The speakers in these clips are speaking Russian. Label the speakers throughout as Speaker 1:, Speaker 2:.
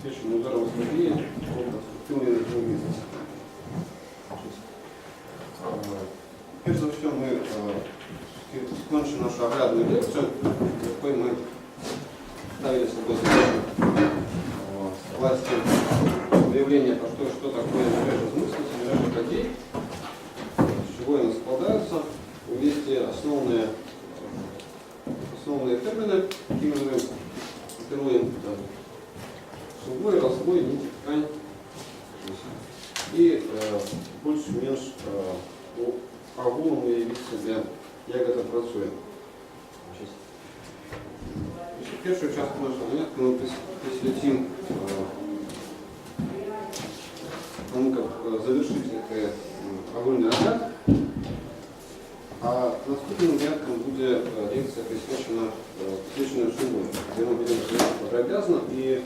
Speaker 1: обеспеченным ударом слабее конструктивной бизнеса. Прежде всего мы закончим нашу оглядную лекцию, в какой мы ставили собой задачу власти выявления, что такое мережа смысла, мережа подей, с чего они складываются, увести основные термины, какими мы оперуем: сувой, разбой, нить, ткань. И больше-меньше по огулам уявить себе, як это працує. Перший участок нашего занятия мы посвятим тому, как завершить этот огульный отряд. А наступным занятком будет лекция, посвященная сувой, где мы будем подробязно и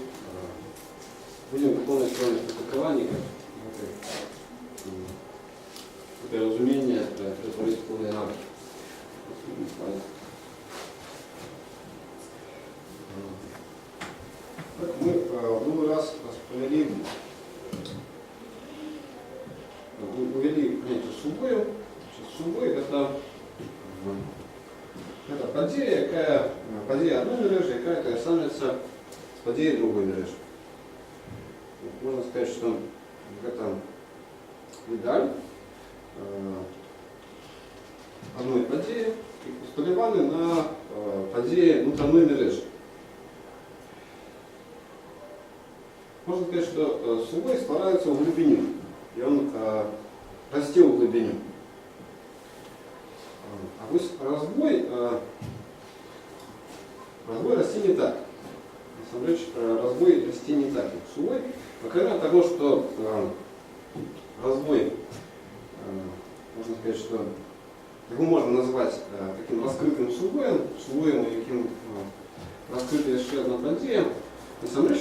Speaker 1: будем выполнять сегодня практикование это разумение предварительной навыки. Мы в другой раз увели понятие сувою. Сувой это подея одной мережи, яка саме з подеей другой мережи. Можно сказать, что это медаль одной подеи сподівані на подеи внутренней мережи. Можно сказать, что сувой стварается в глубину, и он растет в глубину. А вот разбой расти не так. На самом деле, разбой расти не так. Сувой, помимо того, что разбой, можно сказать, что его можно назвать таким раскрытым сувоем и таким раскрытым еще одной подеей. На самом деле,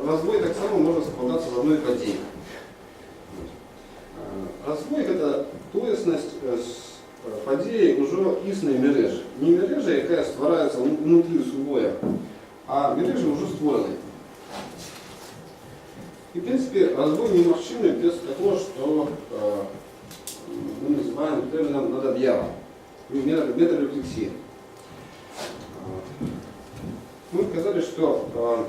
Speaker 1: разбой так само может складаться в одной подеи. Разбой это тоесность подеи уже існої мережі. Не мережа, яка стварається внутрі сувоя, а мережа уже створеної. И, в принципе, разбой немощный без того, что мы называем термином надоб'ява, метарефлексия. Мы сказали, что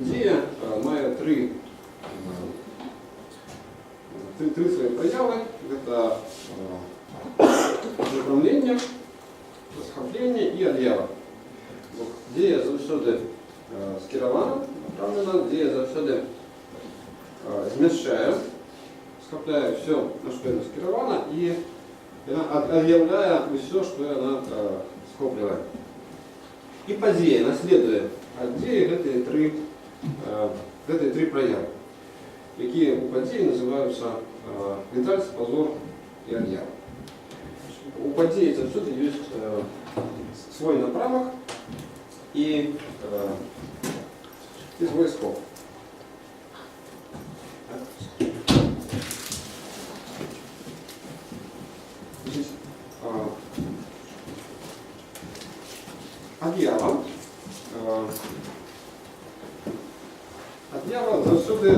Speaker 1: идея має три свои проявы. Это направление, расхопление и об'ява. Идея завсёди скерована, направлена, идея завсёди змяшчає, схопляє все, на что она скерована, и она объявляет все, что она схопливает. И подея наследует от идеи этой три проявы, какие у подеи называются вентральц, позор и объява. У подеи завсёди есть свой направок и свой скоп. Об'ява завсёди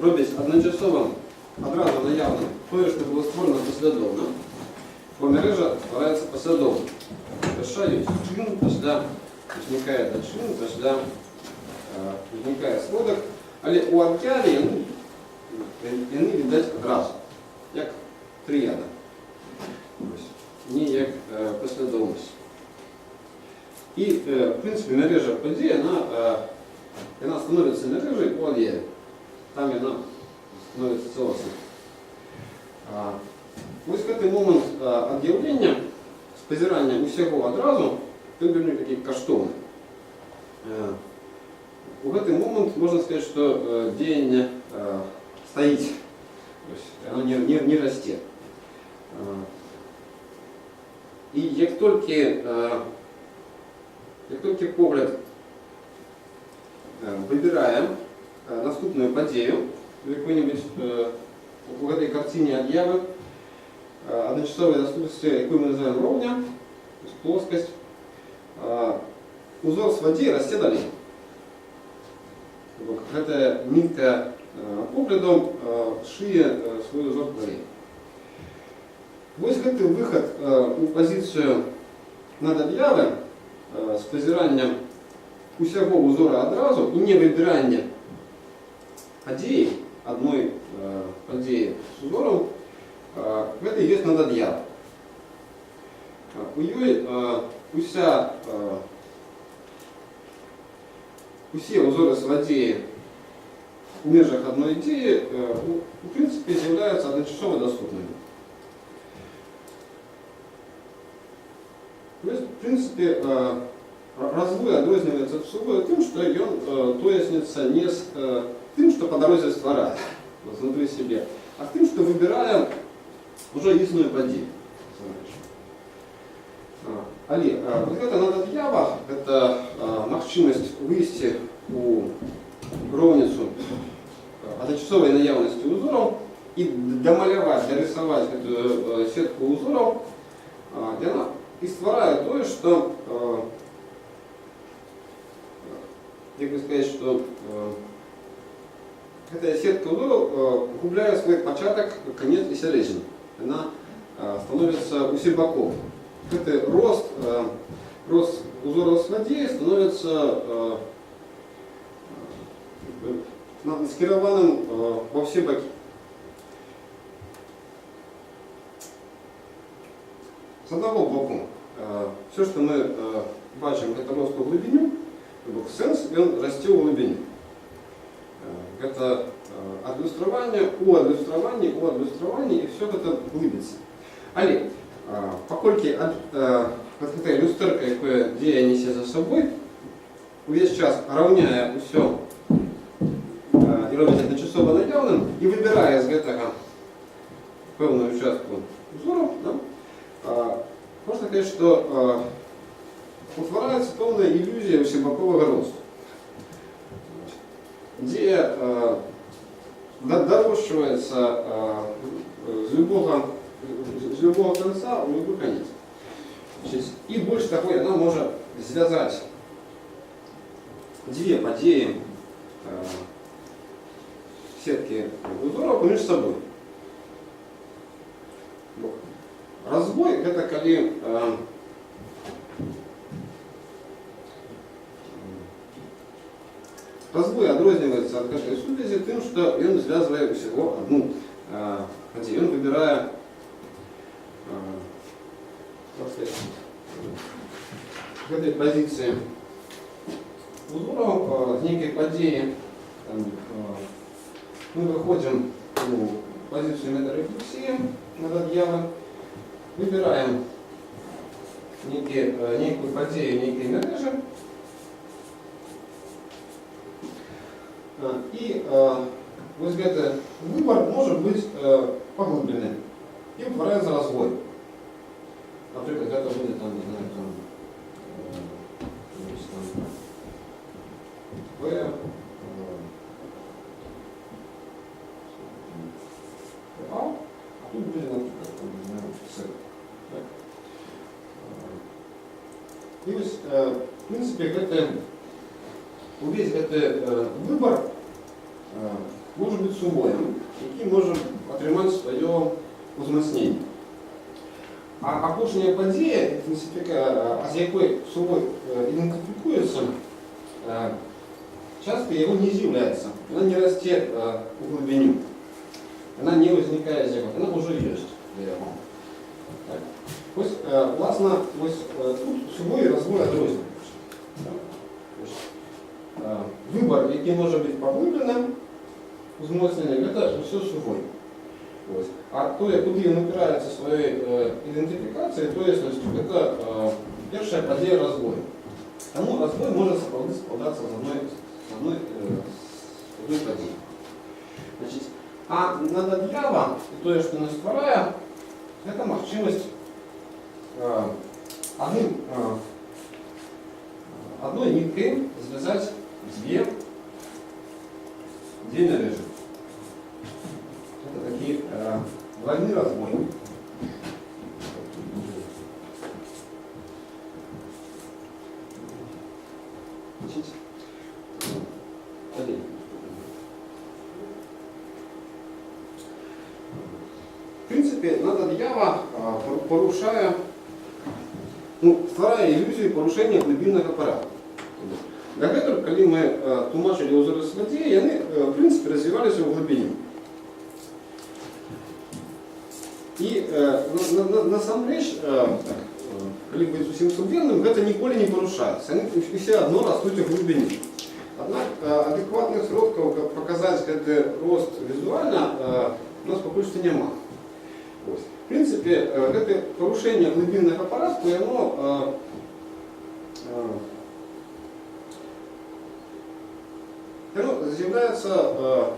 Speaker 1: робить одночасово одразу наявним те, що було створено послідовно, бо мережа створюється послідовно. Перша є чин, після виникає дочин, після виникає сводок, але у об'яві вони віддать одразу, як тріада, не як послідовність. І, в принципі, мережа подій, вона становиться мережею у об'яві. Там вона становиться целостной. Ось цей момент об'явлення, спозирання усього одразу, він вельми такий коштовний. У цей момент можна сказати, що діяння стоїть, воно не росте. І як тільки погляд вибирає наступную подею, какой-нибудь в этой картине объявы одночасовой доступности, какую мы называем ровня, то есть плоскость, узор сводей расте далее. Эта нитка поглядом шиє свой узор далее. Ось гэты выход у позицию над об'яви з позиранням усяго узора одразу і не вибирання події, одной події з узором, гэта і ёсць надад'ява. У ёй усе узоры злодеи в межах одной идеи в принципе являются одночасово доступными. То есть, в принципе, развой адрозніваецца ад сувою тым, што ён тоесніцца не з тым, што па дарозе стварае знутры сябе, а тым, што выбірае ўжо існую падзею. Але вот гэта надад'ява, гэта магчымасць выйсці у роўніцу адначасовай наяўнасці узораў і дамаляваць, дарысаваць гэтую сетку узораў, яна і стварае тое, што, як бы сказаць, што гэтая сетка узораў губляе свой пачатак, канец і сярэдзіну. Яна становіцца усебакова. Гэты рост узораў свадзеі становіцца скіраваным ва ўсе бакі. З аднаго боку, все, што мы бачым, гэта рост у глыбіню, сэнс ён расце ў глыбіню. Гэта адлюстраванне, у адлюстраванні, і все гэта глыбіцца. Але паколькі гэтая люстэрка, якое дзея несе за сабой, увесь час раўняе ўсё і робіць адначасова наяўным і выбірае з гэтага пэўную частку узору, можна сказаць, што утвараецца пэўная ілюзія усебаковага росту, дзе дарошчваецца з любого конца у любой конец. І больш таго, яна можа звязаць дзве падзеі сеткі узораў паміж сабой. Разбой — гэта калі разбой адрозніваецца ад гэтай сувязі тым, што ён звязвае ўсяго адну падзею. Ён выбірае гэтай пазіцыі узораў з нейкай падзеі. Мы выходим в позицию метарефлексии надад'явы, выбираем некую падзею, некие мережи, и вот этот выбор может быть поглубленный и утваряется развой. Например, это будет там, не знаю, там P, а тут будет, например, С. И в принципе, увесь этот выбор может быть сувоем, який може отримати своє узмацнення. А апошня подія, з якою сувой ідентифікується, часто его не з'являється. Она не росте в глубину. Она не возникает из него, она уже есть для его. Ось, власне, ось тут сувой і розвой адрознюється. Вибор, який може бути поглибленим, узмоцненням, це все сувой. Ось. А то, куди він опирається своєю ідентифікацією, тоєсністю, це перша подія розвою. Тому розвой може складатися з одної події. Значить, а надад'ява, і те, що не створяє, це можливість одной ниткой связать две мережи. Это такие двойные разбои. Значит, один. В принципе, над Ява, порушая, стварая иллюзию порушения глибинного аппарата. Для этого, когда мы тлумачили узоры с воде, они, в принципе, развивались в глубине. И на самом речь, когда быть совсем субъектным, это николи не порушается. Они все одно растут в глубине. Однако адекватных сроков показать этот рост визуально у нас пока что нема. В принципе, это порушение глубинных аппаратов, оно является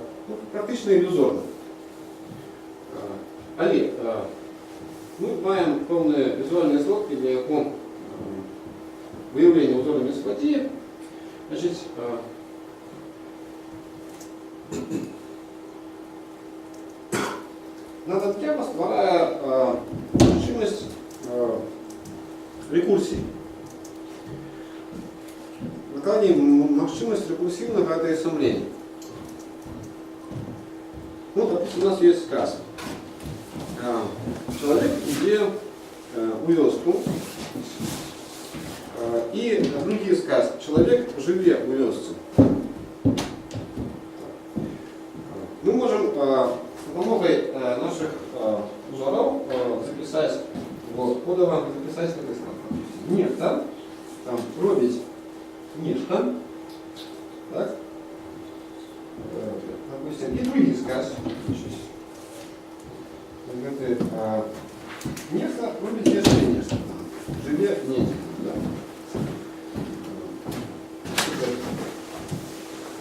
Speaker 1: практично иллюзорным. Але ми маємо певні візуальні злотки для його виявлення узорами з воді. Значить, над Ява створює можливість рекурсії. Накладає можливість рекурсивного сомления. Допустим, у нас есть сказ. Человек идет у вёску, и другие сказки. Человек живе у вёсцы. Мы можем с помогой наших узоров записать кодово записать нехта, там робить нехта, так, допустим, и другие сказки. Нехта робить еще нехта. Живе нет. Да.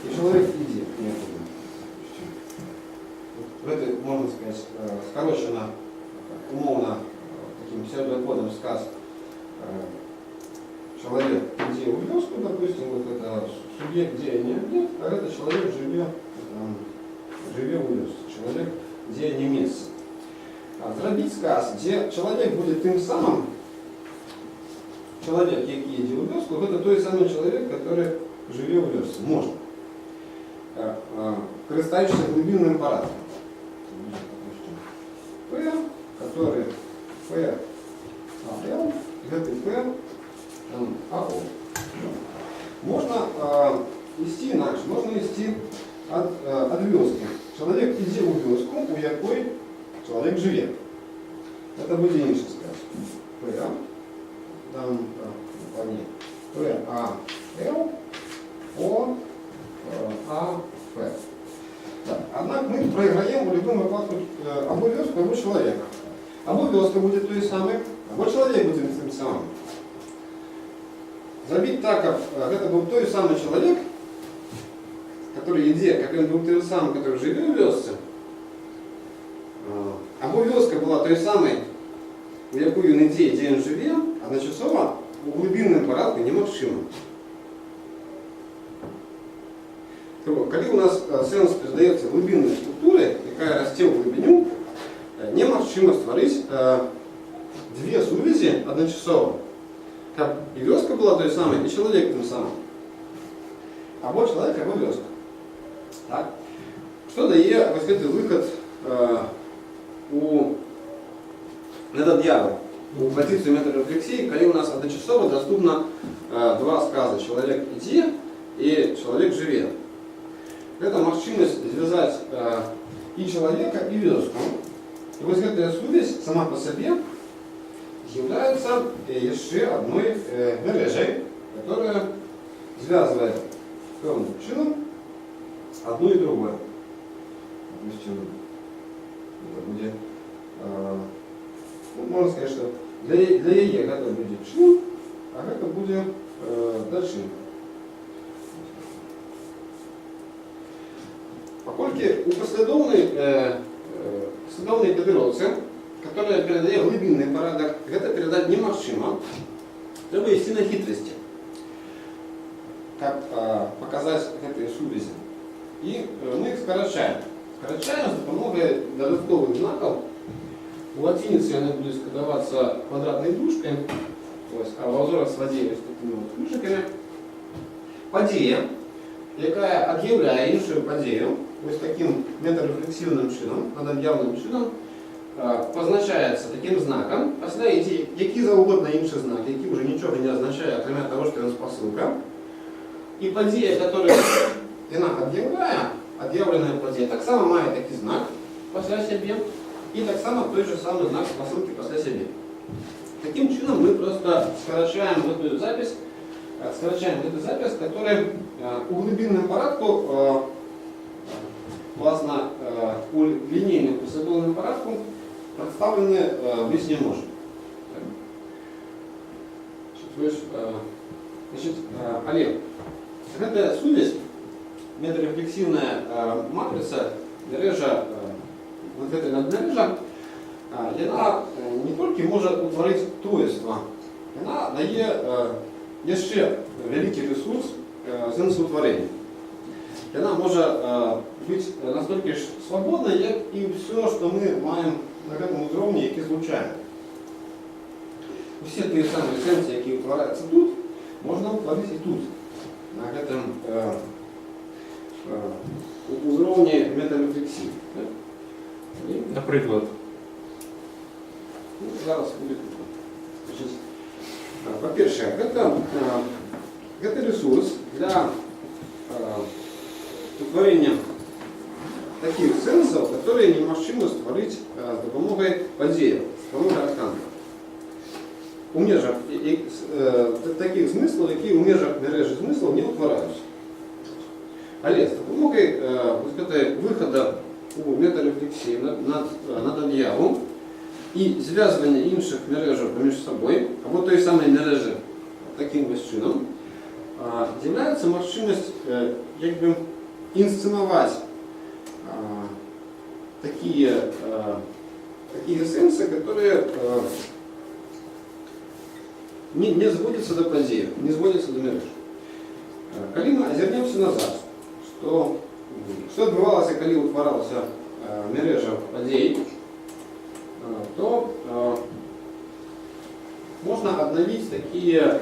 Speaker 1: И человек иди некуда. В этой, можно сказать, скорочено, умовно, таким псевдокодом сказ человек иди в вёску, допустим, вот это субъект деяния объект, а это человек живе у вёску. Человек деяния место. Зробить сказ, где человек будет тем самым, человек, який йде у вёску, это той самый человек, который живе у вёску. Можно. Користаючись глубинным аппаратом. П, который П, Л, это П, АО. Можно вести иначе, можно вести от вёски. Человек йде у вёску, у якой человек живе. Это будет інший сказ. П, там, П, А, Л, О, А, П. Так. Однако мы проиграем в любом випадку або вёску, або человека. Або вёска будет той самой, або человек будет тем самым. Забить так, как это был той самый человек, который идея, как он был той самый, который живе в вёсце, або вёска была той самой, у якої він ідея, де він живе, одночасово у глибинному апараті немагчимо. Коли у нас сенс передається глибинної структури, яка росте в глибину, немагчимо створити дві сувязі одночасово. Как и вёска была той самой, и человек тем самым. Або человек, або вёска. Так? Что дає ось цей виход у недод'яви, у позицию метарефлексии, когда у нас одночасово доступно два сказа: человек иди и человек живе. Это возможность связать и человека, и вёску. И вот эта связь сама по себе является еще одной мережей, которая связывает певным чином одно и другое. Допустим, это будет, можно сказать, что для яе это будет чин, а это будет дочин. Покольки у послідовної кодировці, которая передає глибинний порядок, это передать немагчимо, треба йти на хитрости, как показать этой связи. И мы их скорочаем. Скорочаем с помощью додатковых знаков. У латиницы они будут кодоваться квадратной дужкой, а в узорах с воде с такими вот ключиками. подія, яка об'являє іншу подію, ось таким метарефлексивним чином, надоб'явним чином, позначається таким знаком, після йти які завгодно інші знаки, які вже нічого не означає, окрім того, що він спосилка. І подія, яка вона об'являє, об'явлена подія, так само має такий знак після себе, і так само той же самий знак спосилки після себе. Таким чином мы просто скорочаем эту запись, которая у глубинном порядку, власне, у линейном последовательном порядку представлены быть не может. Значит, Олег, эта сувязь, метарефлексивная матрица мережа, вот эта надмережа, вона не тільки може утворити троєство, вона дає ще великий ресурс сенсоутворення. Вона може бути настільки ж свободна, як і все, що ми маємо на цьому рівні, які злучаємо. Всі ті самі сенси, які утворяються тут, можна утворити і тут, на цьому уровні метарефлексії.
Speaker 2: Наприклад.
Speaker 1: Зараз буде. По-перше, це ресурс для утворення таких сенсів, які неможливо створити з допомогою подій, з допомогою арканта. У межах таких смислів, які у межах мережі смислів не утворяються. Але з допомогою виходу у метарефлексії над об'явом і зв'язування інших мережів поміж собою, або той самої мережі таким чином, з'являється можливість якби інсценувати такие сенсы, которые не сводятся до подій, не сводятся до мереж. Коли ми озирнемося назад, що відбувалося, коли утворалася мережа подій, то можно обновить такие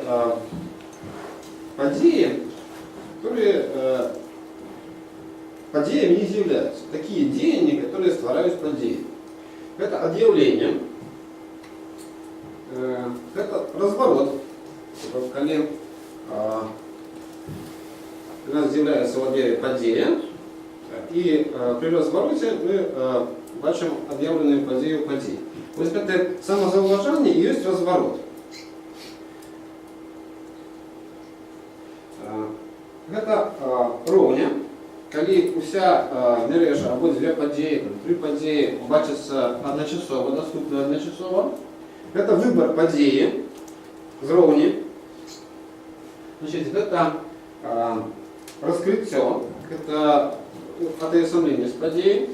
Speaker 1: подеи, которые подеями не являются. Такие деяния, которые створяют подеи. Это объявление, это разворот. Когда у нас з'являється в об'яві подія, і при розвороті ми бачимо об'явлену подію подій. Ось це самозауваження і є розворот. Це ровня, коли уся мережа або дві події, три події бачаться одночасово, доступні одночасово. Це вибір події з ровні. Значить, це розкриття, це отеосомлення з події.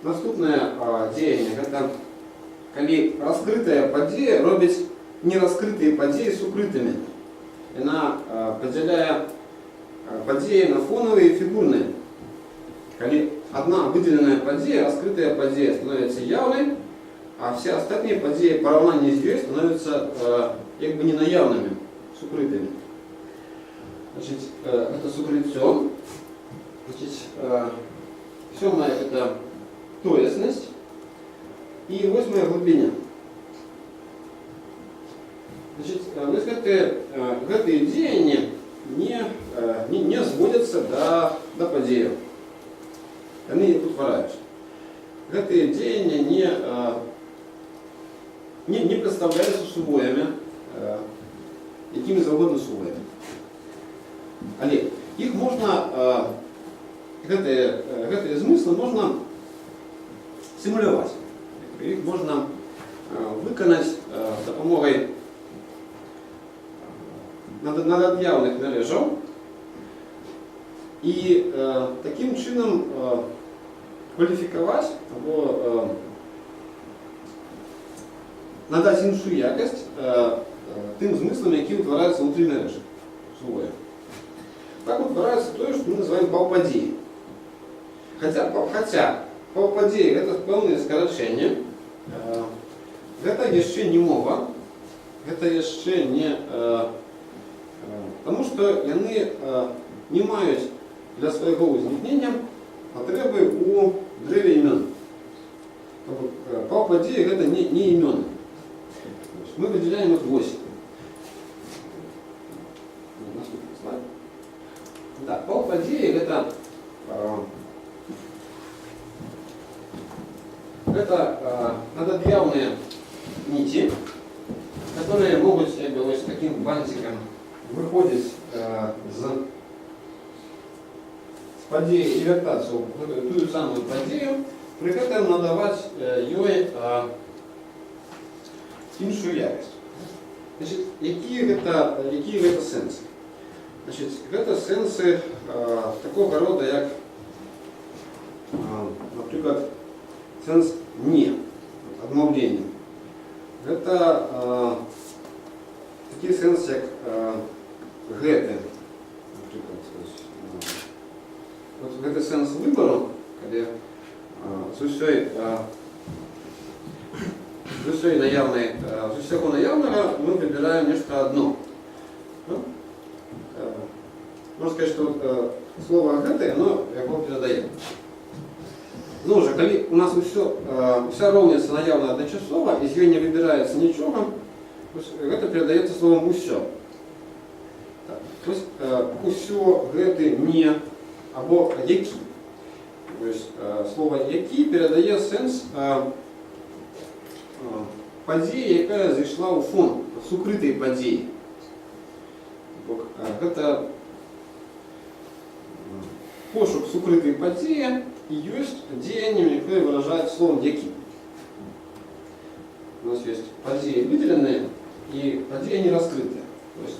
Speaker 1: Наступне діяння, це коли розкрита подія робить нерозкриті події з укритими. Вона поділяє події на фонові і фігурні. Коли одна виділена подія, розкрита подія становиться явною, а всі остальні події порівняння з нею становляться якби не наявними, з укритими. Значить, це з укриттям. Значить, сьоме – це тоєсність. І восьме – глибина. Значит, вы скажете, эти деяния не сводятся до подеев. Они их утворяют. Эти деяния не представляются сувоями, якими завгодно сувоями. Але их можно, эти смыслы можно симулировать. Их можно виконати з допомогою надоб'явних мережів і таким чином кваліфікувати або надати іншу якість тим змислам, які утворяються внутрі мережі. Так утворяється те, що ми називаємо павподії. Хоча павподії – це певне скорочення, це ще не мова, це ще не Тому що вони не мають для свого узнікнення потреби у древі імен. По події це не імена. Мы выделяем их 8. Да, полподеи это надобъявные нити, которые могут с таким бантиком выходить с подеи и вертаться в ту самую подею, при этом надавать ей іншую якість. Значить, які це сенси? Значить, це сенси такого роду, як, наприклад, сенс «не», «одмовлення». Це такий сенс, як «гети», наприклад. От це сенс вибору, коли з усього наявного мы выбираем нечто одно. Можно сказать, что слово «гети» оно його передає. Ну же, коли у нас вся ровниця наявна одночасова, із неї не вибирається нічого, это передається словом «усьо». Тобто «усьо», «гети», «не» або «які». Тобто слово «які» передає сенс події, яка зайшла у фон, сукритої події. Це пошук сукритої події і є діянням, яке виражає словом «які». У нас є події виділені і події не розкриті. Тобто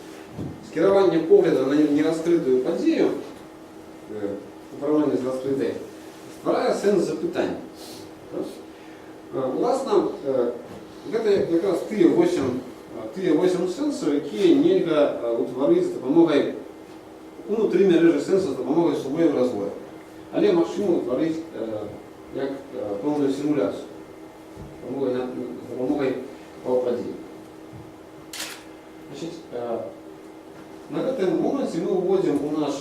Speaker 1: скерування погляду на нерозкриту подію, управління з розкритою, створює сенс запитання. Власне, це якраз ті 8 сенсів, які нельзя утворити з допомогою внутрі мережі сенсів з допомогою сумового розвою. Але можемо утворити як повну симуляцію з допомогою подій. Значить, на цьому моменті ми вводимо у наш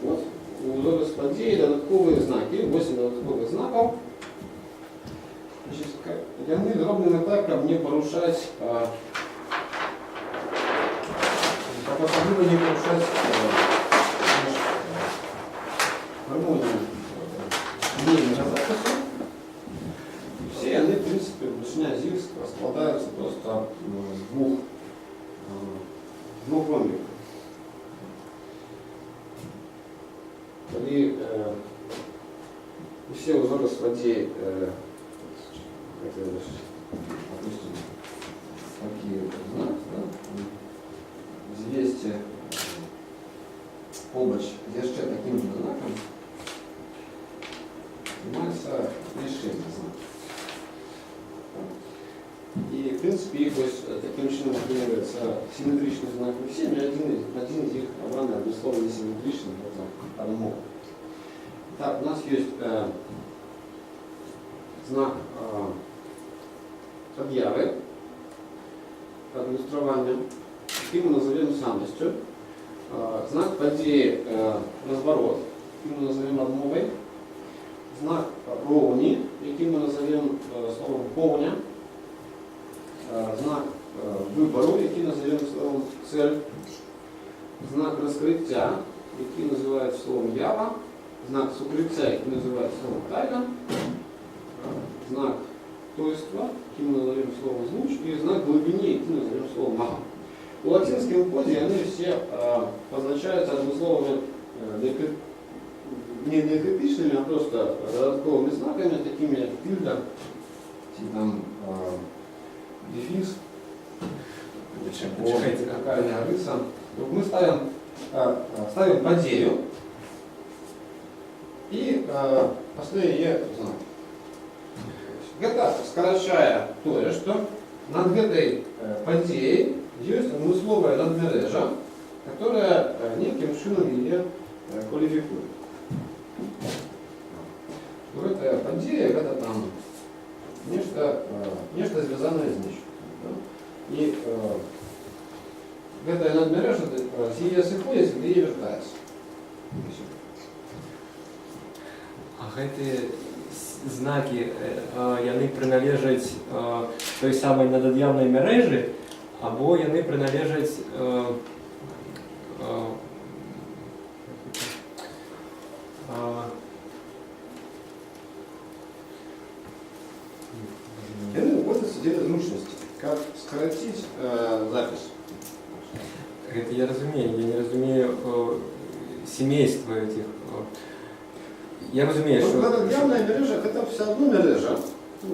Speaker 1: код, у запис подій додаткові знаки, 8 додаткових знаків. Яны зроблені так, щоб не порушати, особливо не порушати гармонію мнения запису. Все они, в принципе, вручная ЗИЛ складываются просто с двух ромбиков. Коли все узоры с подей, допустим, такие знаки, да? Звести побач є ще таким же знаком, знімається рішення знаків. І, в принципі, їх ось таким чином отримується симметричний знак у всім, і один з їх обраний однословно несимметричним, это одномовно. Так, у нас є знак об'яви, адміністрування, який ми називаємо самістю, знак події розворот, який ми називаємо одмовою, знак ровні, який ми називаємо словом повня, знак вибору, який називаємо словом цель, знак розкриття, який називають словом ява, знак сукриття, який називають словом тайна, знак тойства, який ми називаємо словом звуч, і знак глибині, який ми називаємо словом мага. У латинском коде они все позначаются однословными не критичными, а просто додатковыми знаками, такими как тильда, там, дефис, какая рыса. Вот мы ставим подею и поставим ее знак. Это скорочая то, что над этой подеей есть однословная надмережа, которая неким чином ее квалификует. Вот эта подея, это там нечто связанное с нечто. И гэта надмережа з яе сыходзіць, і яе вяртаецца.
Speaker 2: А гэтыя знакі, яны прыналежаць той самай надад'яўнай мярэжы, або яны прыналежаць
Speaker 1: яны вводзяцца дзеля зручнасці, каб скараціць запіс.
Speaker 2: Гэта я разумею, я не разумею семейства этих. Я разумею,
Speaker 1: Ну,
Speaker 2: что...
Speaker 1: надад'яўная мярэжа гэта все одно мярэжа,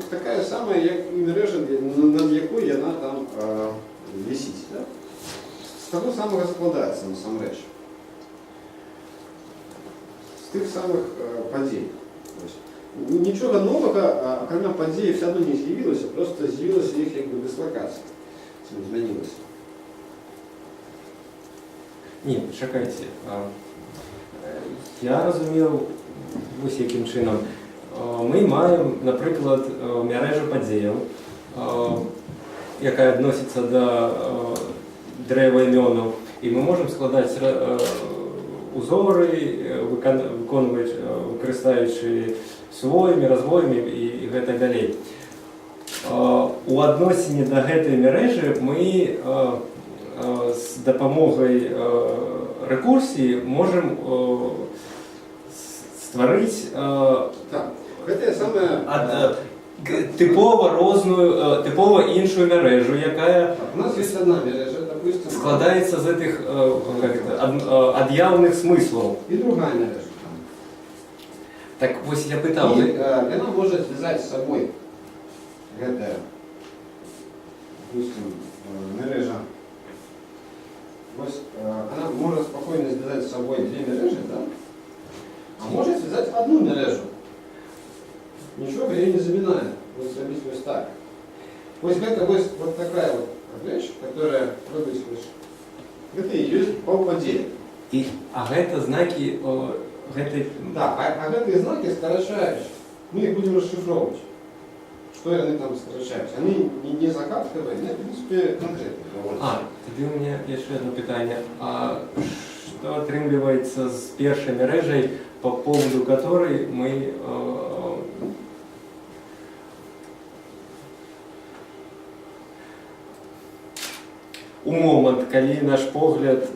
Speaker 1: такая самая, як і мярэжа, над якой яна там вісіць. Да? З таго самага складаецца насамрэч. З тых самых падзей. Нічога новага, акрамя падзеі, все одно не з'явілася, просто з'явілася іх як бы дыслакацыя. Змянілася.
Speaker 2: Ні, чакайце. Я разумеў вось якім чынам. Мы маем, напрыклад, мярэжу падзеяў, якая адносіцца да дрэва імёнаў, і мы можам складаць узоры, выкарыстоўваючы своймі, развоймі і гэтак далей. У адносіне да гэтай мярэжы мы з дапамогай рэкурсіі можам стварыць тыпова іншую мярэжу, якая
Speaker 1: у нас есть одна мярэжа, допустим,
Speaker 2: складаецца з гэтых ад'яўных смыслаў.
Speaker 1: І другая мярэжа.
Speaker 2: Так вось я пытаў.
Speaker 1: Яна можа звязаць з сабой гэтая, допустим, мярэжа. Вось она может спокойно связать с собой две мярэжи, да? А может связать одну мярэжу. Ничего ее не заминает. Вот зробить вот так. Вот это вот такая вот вещь, которая робить это и есть полпадение.
Speaker 2: А гэта знаки гэтай...
Speaker 1: Да, а гэтые знаки скорочающие. Мы их будем расшифровывать. Что они там скорочаюцца? Они не загадковые, они, в принципе, конкретные.
Speaker 2: Тоді у меня яшчэ одно питание. А что атрымліваецца з першай мярэжай, по поводу которой мы у момент, калі наш погляд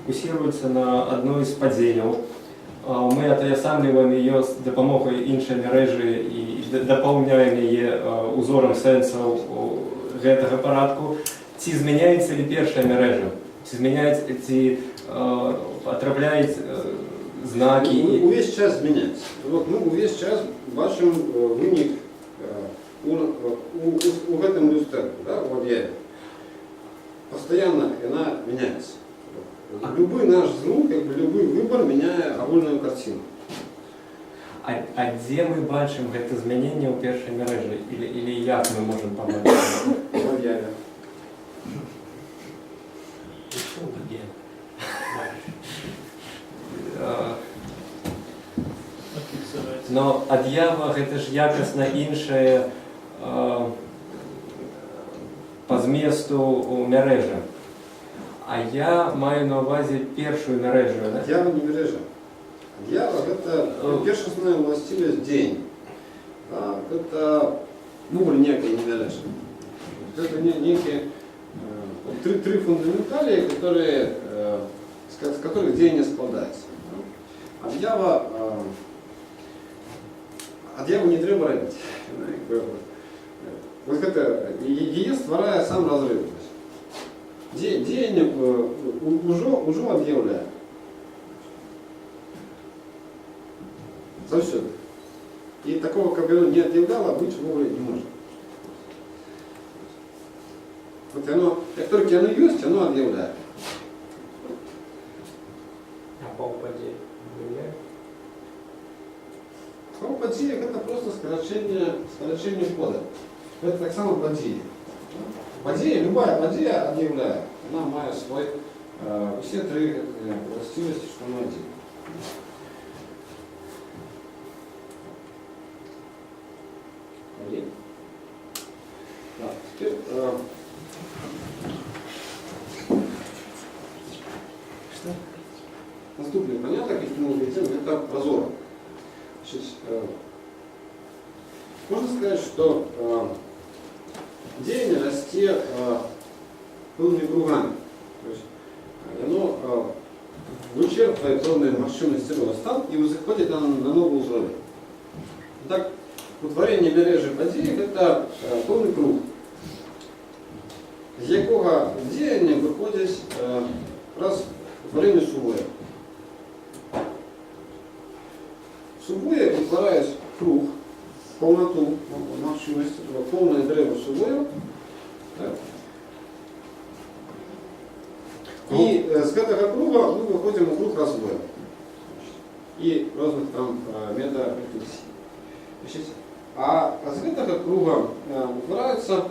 Speaker 2: фокусируется на одной из падзеяў, мы атаясамліваем ее з дапамогай іншай мярэжы і дапаўняем яе узорам сэнсаў гэтага парадку. Ці змяняецца ли першая мярэжа? Ці змяняецца, ці потрапляюць знакі?
Speaker 1: Увесь час змяняецца. Вот мы увесь час бачым вынік у гэтым люстэрку, да, у аб'яве. Постоянно она меняется. Любой наш звук, как бы любой выбор меняет агульную картину.
Speaker 2: А где мы бачым гэта змяненне ў першай мярэжы? Или як мы можем пабачыць?
Speaker 1: У аб'яве.
Speaker 2: Но ад'ява гэта ж якасна іншае па зместу мярэжа. А я маю на увазе першую мярэжу.
Speaker 1: Ад'ява не мярэжа. Ад'ява гэта першасная ўласцівасць дзеяння. Гэта некая не мярэжа. Это некие три фундаменталии, с которых деяние складається. Ад'яву не треба робити. Вот это, її створяє сам розрив. Деяние уже об'являє. Завсюди. И такого, как оно не объявляло, быть в ogóle не может. Вот оно, как только оно есть, оно объявляет.
Speaker 2: А полпадея влияет?
Speaker 1: Полпадея это просто скорочение кода. Это так само падея. Падея, любая падея объявляет. Она має свой, все три властивости, что она делает. Так, теперь видим, это прозор. Значит, можно сказать, что деяние расте полными кругами. То есть оно вычерпывает певний маршрутний стан і виходить на новий уровень. Так, утворення мережі подій – це повний круг, з якого діяння виходить раз утворення сувоя. Сувоя утворяє круг, повноту маршрутності, повне дерево сувою. И с этого круга мы выходим в круг разбоя и разных там метарефлексий. А с этого круга утворяется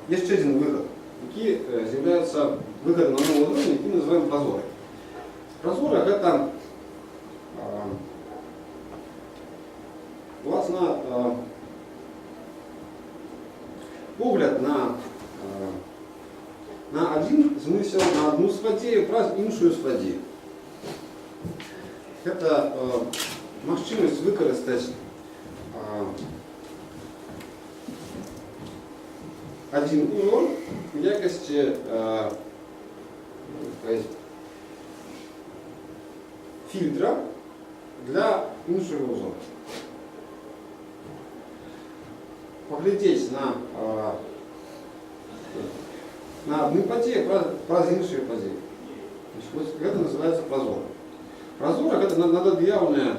Speaker 1: еще один выход, який является выходом на новый уровень, який мы называем прозоры. Прозоры – это власне погляд на один змисел, на одну сподію, про іншу сподію. Це можливість використати один узор в якості фільтра для іншого узору. Поглядеть на одну подію, про іншої події. Это называется прозор. Прозор – это надоб'явная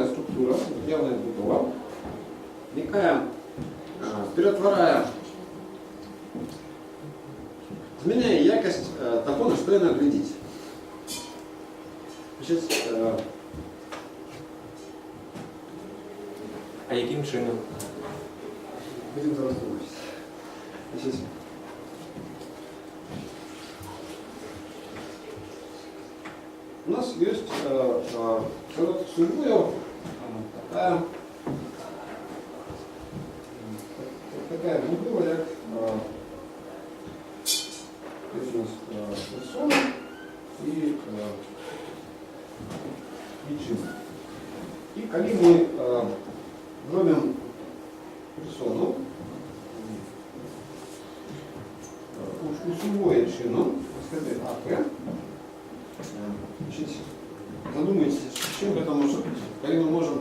Speaker 1: структура, надоб'явная будова, яка перетворяє, зміняє якость того, на що вона глядить.
Speaker 2: А яким чином?
Speaker 1: Будем зараз думати. У нас есть сувоя такая будова, як персона и личина. И когда мы робим персону, усвоить чину, скажем, АП, задумайтесь, чем это может быть. Когда мы можем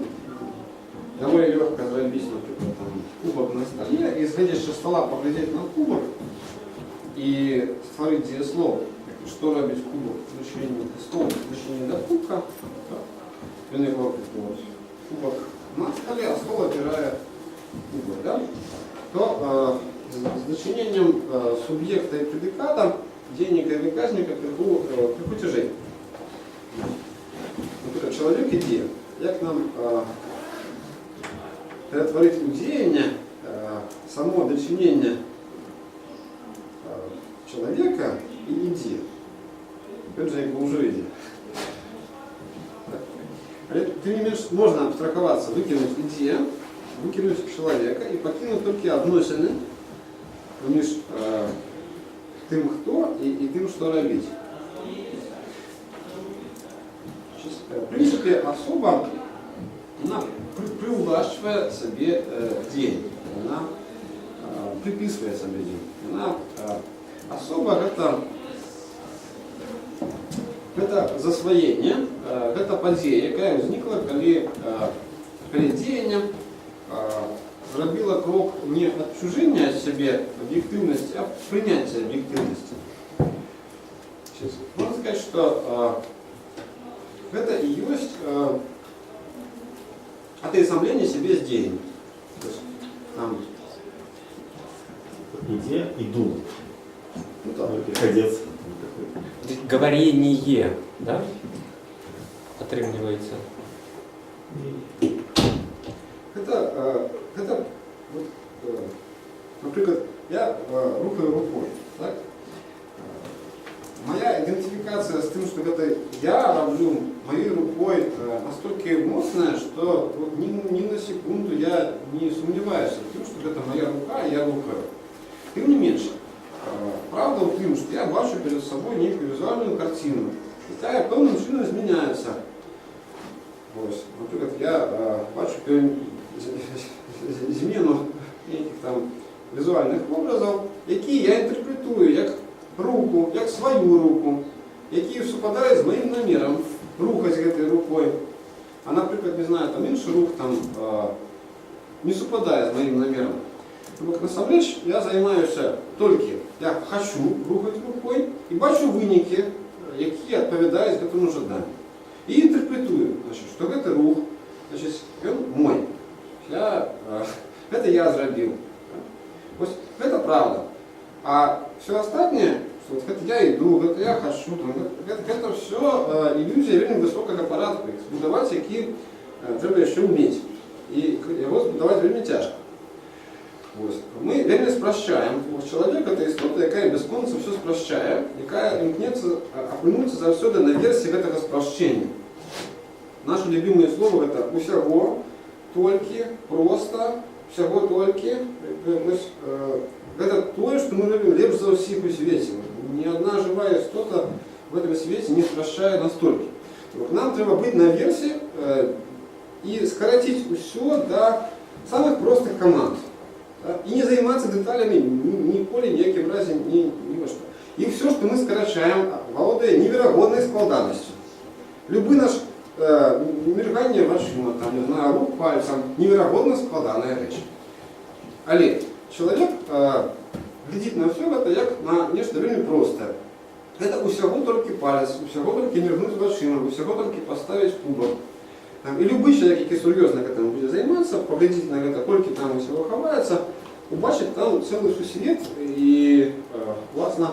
Speaker 1: довольно легко заробить, например, кубок на столе, и исходя со стола поглядеть на кубок и створить дієслов, что робить кубок в значении стола, в значении до кубка, кубок на столе, а стол опирает кубок, да? То с сочинением субъекта и предиката денега и выказника прикутяжей. Наприклад, чоловік ідея. Як нам перетворити у діяння само дочинення чоловіка і ідеї. Опять же, як уже ідея. Тем не меньше, можно абстраховаться, выкинуть идею, выкинуть человека и покинуть только отношения між тим, хто і тим, що робить. В принципе, особа она приугашивает себе день, она приписывает себе день. Она, особа это засвоение, это подія, яка возникла, коли діяння зробило крок не отчуждения себе объективности, а принятия объективности. Можно сказать, что это и есть отъяснение себе с деянием.
Speaker 3: Идея и дум.
Speaker 1: Ну, да.
Speaker 3: Приходец.
Speaker 2: Говорение, да? Отрымливается.
Speaker 1: Это вот, например, я рухаю рукой. Так? Моя идентификация с тем, что это я роблю моей рукой настолько мощная, что вот ни на секунду я не сомневаюсь в том, что это моя рука, и я рухаю. Тем не меньше, правда в том, что я бачу перед собой некую визуальную картину, життя певним чином зміняються. Ось, наприклад, я бачу зміну яких там візуальних образів, які я інтерпретую як руку, як свою руку, які совпадають з моїм наміром рухати цією рукою. А, наприклад, не знаю, там інший рух там, не совпадає з моїм наміром. Тобто, насамрэч, я займаюся тільки, я хочу рухати рукою і бачу виніки, які відповідають цьому жаданню. І інтерпретую, значить, що це рух, значить, він мой. Это я зробив. Ось, це правда. А все остальное, что вот это я иду, это я хочу, это все иллюзия вельми високого порядку. Збудувати, який треба ще вміти. І його збудувати вельми тяжко. Ось. Ми вельми спрощаємо. Чоловік – це істота, яка безконечно все спрощає, яка імкнеться опинутися завсюди на версії цього спрощення. Наше любимое слово – это «усяго», «только», «просто», «всего только». Это то, что мы любим лепш за всех у свете. Ни одна живая истота в этом свете не спрощает настолько. Нам треба быть на версии и скоротить все до самых простых команд. И не заниматься деталями ніколи, ніяким разом, ни во что. И все, что мы скорочаем, володая невероятной складанностью. Любой наш міргання вашим, там, не знаю, рук пальцем, невероятно складанная речь. Але чоловік глядить на все это як на нечто вельми простое. Это усяго тільки палець, усяго тільки міргнути вашим, усяго тільки поставити кубок. І любой человек, який серйозно к этому буде займатися, поглядіть на это, скільки там усього ховається, побачить там цілий сусвіт і, власне,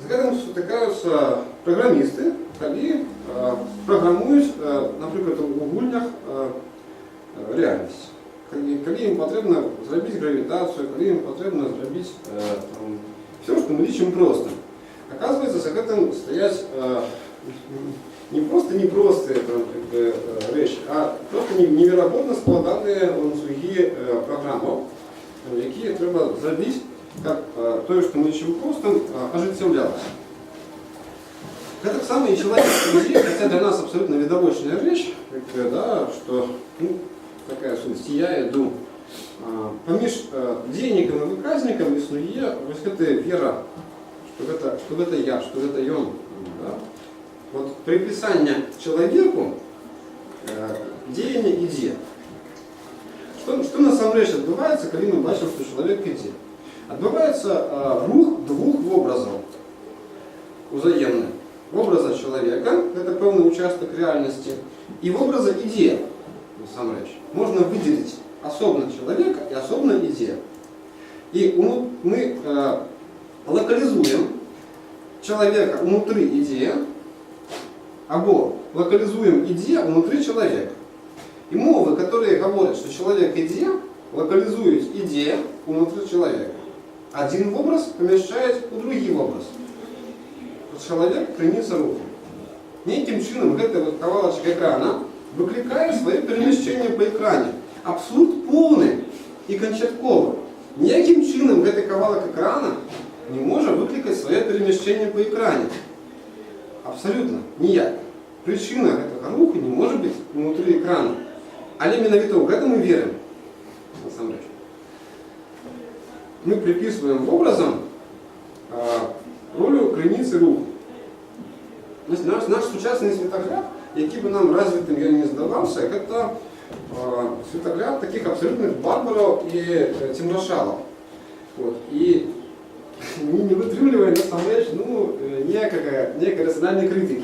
Speaker 1: з цим стикаються програмісти, коли програмують, наприклад, у гульнях реальність. Коли їм потрібно зробити гравітацію, коли їм потрібно зробити все, що ми лічимо просто. Оказывается, за этим стоять не просто непростые речі, а просто невероятно складані ланцюги програм, які треба зробити, як то, що ми лічимо просто, оживлялося. Это самое и человеческое язык, хотя для нас абсолютно видовочная речь, да, что такая суть, я иду поміж денником и выказником існує ось эта вера, что это я, что это он. Да? Вот приписание человеку деяния иде. Что на самом деле отбывается, когда мы бачим, что человек иде? Отбывается рух двух образов взаимных. Образа человека, это певний участок реальности, и в образа идеи, на самом деле. Можно выделить особенно человека и особенно идею. И мы локализуем человека внутри идеи, або локализуем идею внутри человека. И мовы, которые говорят, что человек идея, локализует идею внутри человека. Один образ помещает у другий образ. Человек приніс руку. Неким чином эта вот кавалочка экрана выкликает свое перемещение по экране. Абсурд полный и кончатковый. Неким чином эта кавалок экрана не может выкликать свое перемещение по экране. Абсолютно ніяк. Причина этого руху не может быть внутри экрана. Але менавіта в это мы верим. На самом деле. Мы приписываем образом роль криниці руху. Наш сучасний світогляд, який би нам розвитим я не здавався, це світогляд таких абсолютних барбарів і темношалів. І не витримує на самом деле ніякої раціональної критики.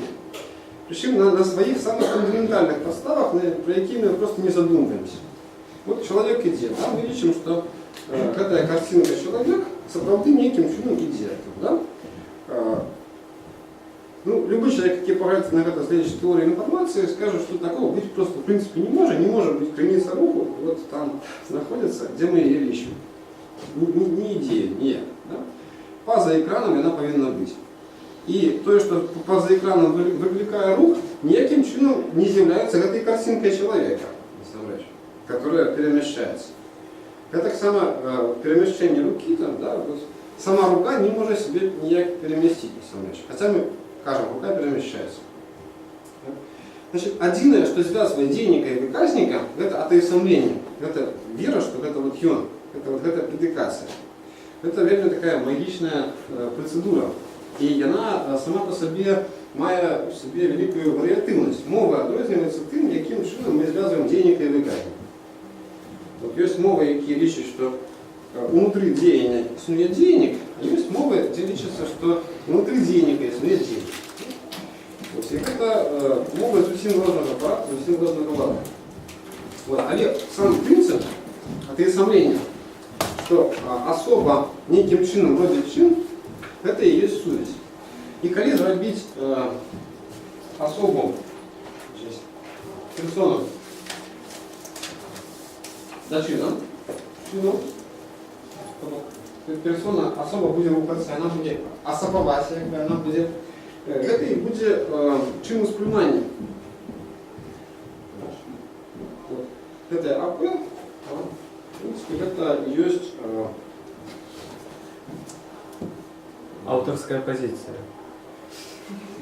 Speaker 1: Причому на своїх самих фундаментальних поставах, про які ми просто не задумуємося. Вот человек идея. Да? Мы видим, что эта картинка человек сопроводы неким чином идея. Да? Ну, любой человек, который поговорит на это следующей теории информации, скажет, что такого быть просто в принципе не может быть креница руху, вот там находится, где мы ее ищем. Не идея, не я. Да? Поза экраном она повинна быть. И то, что поза экраном выкликая рух, никаким чином не является этой картинкой человека, которая перемещается. Это само перемещение руки, там, да, вот, сама рука не может себе никак переместить. Хотя мы кажем, рука перемещается. Значит, одиное, что связывает денника и выказника, это атеисомление. Это вера, что это вот ён, это предикация. Это вельми такая магічная процедура. І вона сама по собі має в собі велику варіативність. Мова відрізняється тим, яким чином ми зв'язуємо денника і выказника. Вот есть мова, які лічать, що внутри деяния існує денег, а есть мова, где лічиться, що внутри денега існує денег. Вот, и это мова зовсім різного апарату, зовсім різного ладу. Вот, але сам принцип атеисомления, что особо неким чином робить чин, это и есть совесть. И коли зробить особу персону зачином, персона особо будет рухаться, она будет особовать, она будет, это и будет чин усприймання. Вот. Это АП, в принципе, это есть
Speaker 2: Авторская позиция.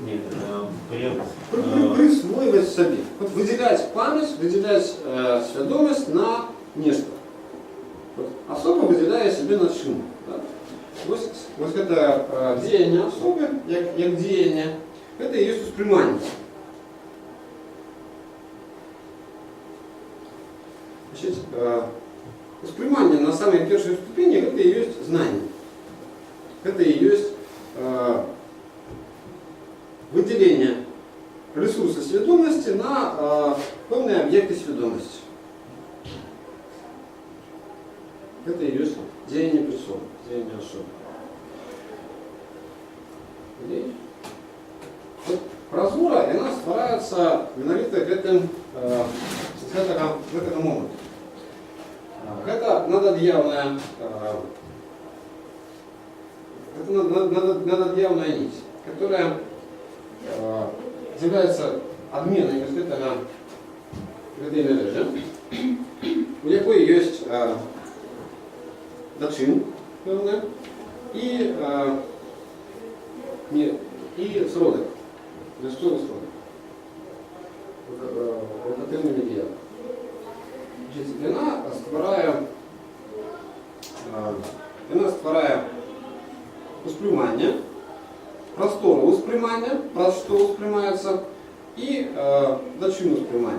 Speaker 3: Нет,
Speaker 1: присвоивать себе. Вот выделять память, выделять свідомість на нечто. Вот. Особо выделяя себе на чин. Да? Вот это деяние особи, як деяние, это и есть усприймання. Значит, усприймання на самой первой ступени это и есть знание. Это и есть выделение ресурса свідомості на певні об'єкти свідомості. Это и есть деяние персоны, деяние особи. Прозора, и она стварається менавіта з гэтага моменту. Гэта надад'явная нить, которая является адменой этой мережи, у якой есть дочин певний и сродок, військовий сродок. Ротативний медіатор. Вона створяє усприймання, простору усприймання, про що усприймається, і дочину усприймання.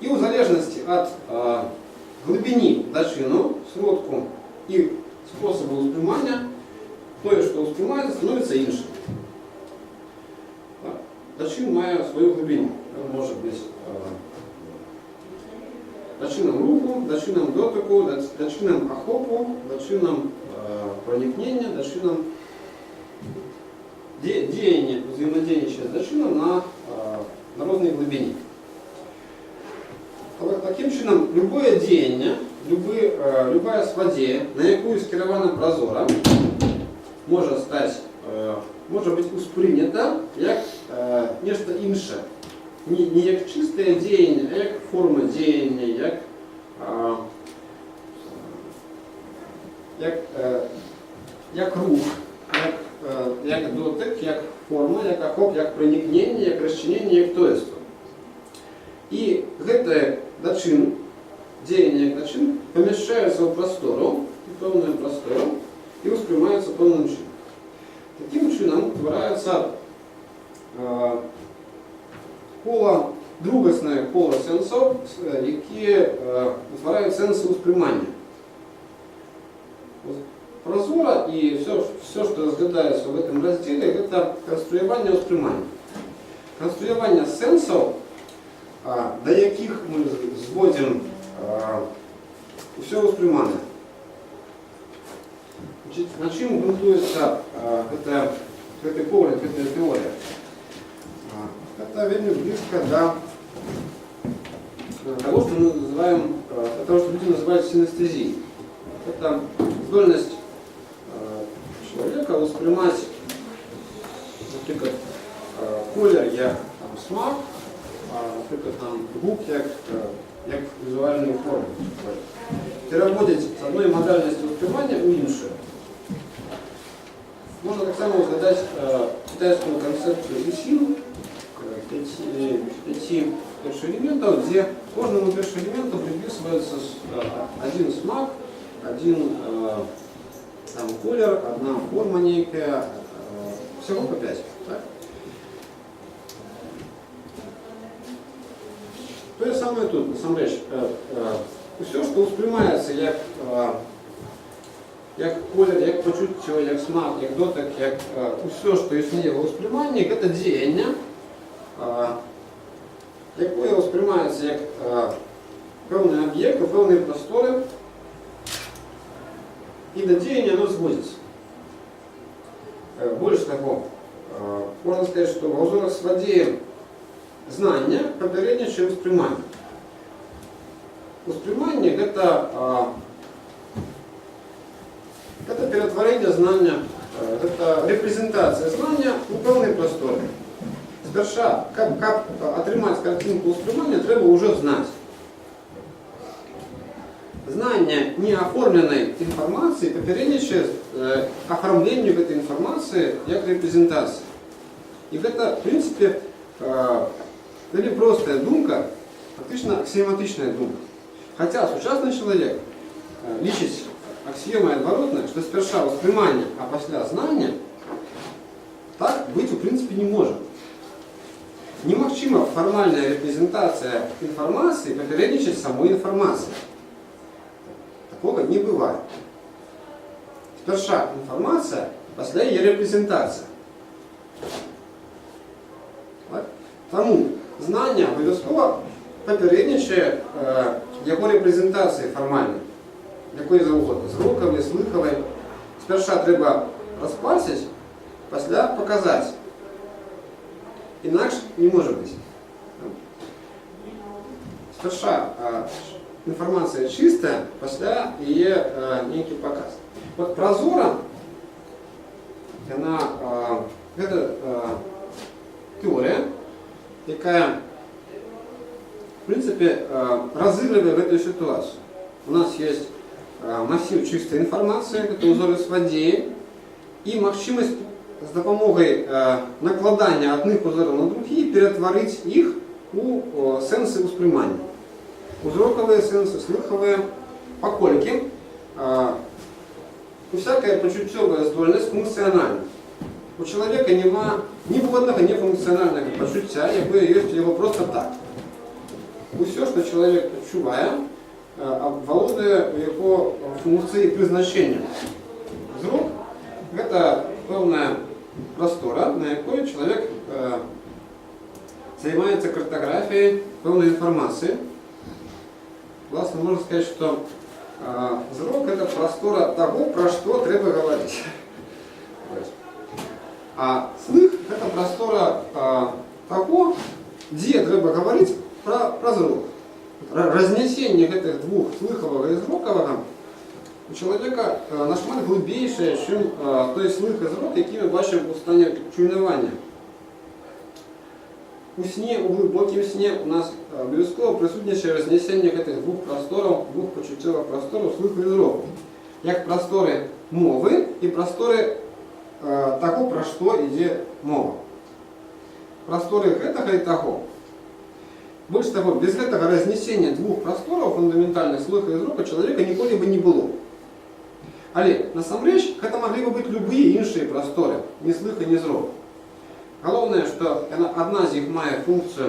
Speaker 1: І у залежності від глибини дочину, сродку і способу усприймання, то, що усприймається, становиться іншим. Дочин має свою глибину. Він може бути дочином руху, дочином дотику, дочином охопу, дочином проникнення, дочином деяния, взаимодействия с дочином на різній глибині. Таким чином, любое деяние, любая свадія, на яку скерована прозора, може бути усприйнята як нечто інше. Не як чисте діяння, а як форма діяння, як рух, як дотик, як форма, як охоп, як проникнення, як розчинення, як тойство. І гэты дочин, деяние як дочин, помещается в простору, певною простору, і восприймається певним чином. Таким чином творяється другосне коло сенсів, які утворяють сенси усприймання. Прозора і все, що розглядається в этом розділі, це конструювання усприймання. Конструювання сенсів, до яких ми зводимо все усприймання. На чим ґрунтується цей погляд, ця теорія? Это вельми близко до того, что мы называем, того, что люди называют синестезией. Это способность человека воспринимать, например, колір як смак, например, гук як візуальну форму. Переводить з одної модальності восприймання у іншу. Можна так само згадати китайскую концепцию ИСИН, 5 элементов, где каждому элементу приписывается один смак, один там, колер, одна форма некая, всего по 5. Так? То же самое тут, насамрэч, все, что воспринимается як колер, як почуття, як смак, як дотик, як все, що існує в восприйманні, це діяння, яке восприймається як певний об'єкт, певні простори, і до діяння воно зводиться. Больше того, можно сказать, что в узорах сводея знания попередничає восприймання. Восприймання это перетворение знания, это репрезентация знания у певної простори. Сперша, как отримати картинку восприймання, треба уже знать. Знание неоформленной информации попередничает оформлению этой информации как репрезентации. И это, в принципе, не простая думка, фактично аксиоматичная думка. Хотя сучасный человек лічить аксиомой отворотной, что сперша воспринимание, а после знания, так быть в принципе не может. Немагчима формальная репрезентация информации попередничать самой информации. Такого не бывает. Сперша информация, после ее репрезентация. Так? Тому знання обов'язково попередничає його репрезентації формальної, якої завгодно, звукової, слухової. Сперша треба розпальцять, після показати. Інакше не може бути. Сперша информация чистая, после ее некий показ. Вот прозора, она, это теория, такая, в принципе, разыгрывает эту ситуацию. У нас есть массив чистой информации, это узоры сводеи, и махчимость с допомогой накладания одних узоров на другие перетворить их у сенсы воспринимания. Узроковые сенсы, слуховые, покольки, всякая почуттєва здольність функціональна. У чоловіка нема ніводного нефункціонального почуття, яке є в його просто так. Усе, що чоловік відчуває, володає його функцією призначення. Зрок – це певна простора, на якій чоловік займається картографією певної інформації. Власне, можно сказать, что зрок – это простора того, про что треба говорить. А слых – это простора того, где треба говорить про зрок. Разнесение этих двух, слыхового и зрокового, у человека нашмат глибейшее, чем той слых и зрок, які ми бачимо у стані чуйнування. У сні, у глибокім сні у нас обов'язково присутнічає рознесення цих двох просторів, двох почуттєвих просторів слуху і зроку. Як простори мови і простори того, про що йде мова. Простори этого і того. Більше того, без этого рознесення двох просторів фундаментальних слуху і зроку чоловіка ніколи б не було. Але, насамрэч, це могли б бути любі інші простори, ні слух і ні зрок. Головне, що одна з них має функцію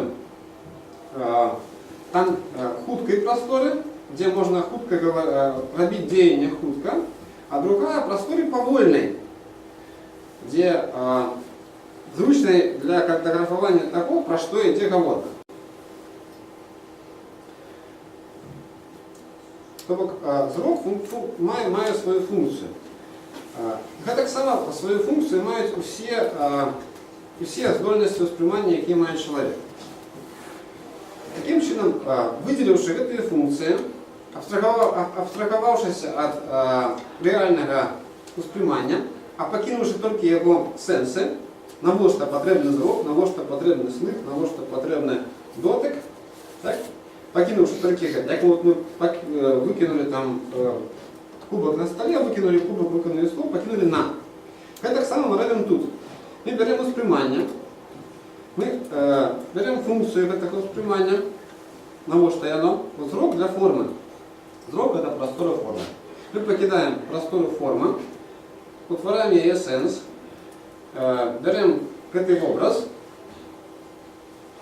Speaker 1: там хуткої простори, де можна хутко робити діяння хутко, а друга простори повольної, де зручний для картографування того, про що йде говорка. Тобто зрок має свою функцію. Так само свою функцію мають усі здольності восприймання, які має чоловік. Таким чином, виділивши ці функції, абстрагувавшись від реального восприймання, а покинувши тільки його сенси, на що потрібен зрок, на що потрібен слух, на що потрібен дотик, так? Покинувши тільки, як ми викинули там кубок на столі, викинули кубок, викинули стол, покинули на. Так само ми робимо тут. Ми беремо сприймання, ми беремо функцію такого сприймання, навошта яно? Зрок для форми. Зрок это простора формы. Мы покидаем простору формы, утворяем ей сенс, берем этот образ,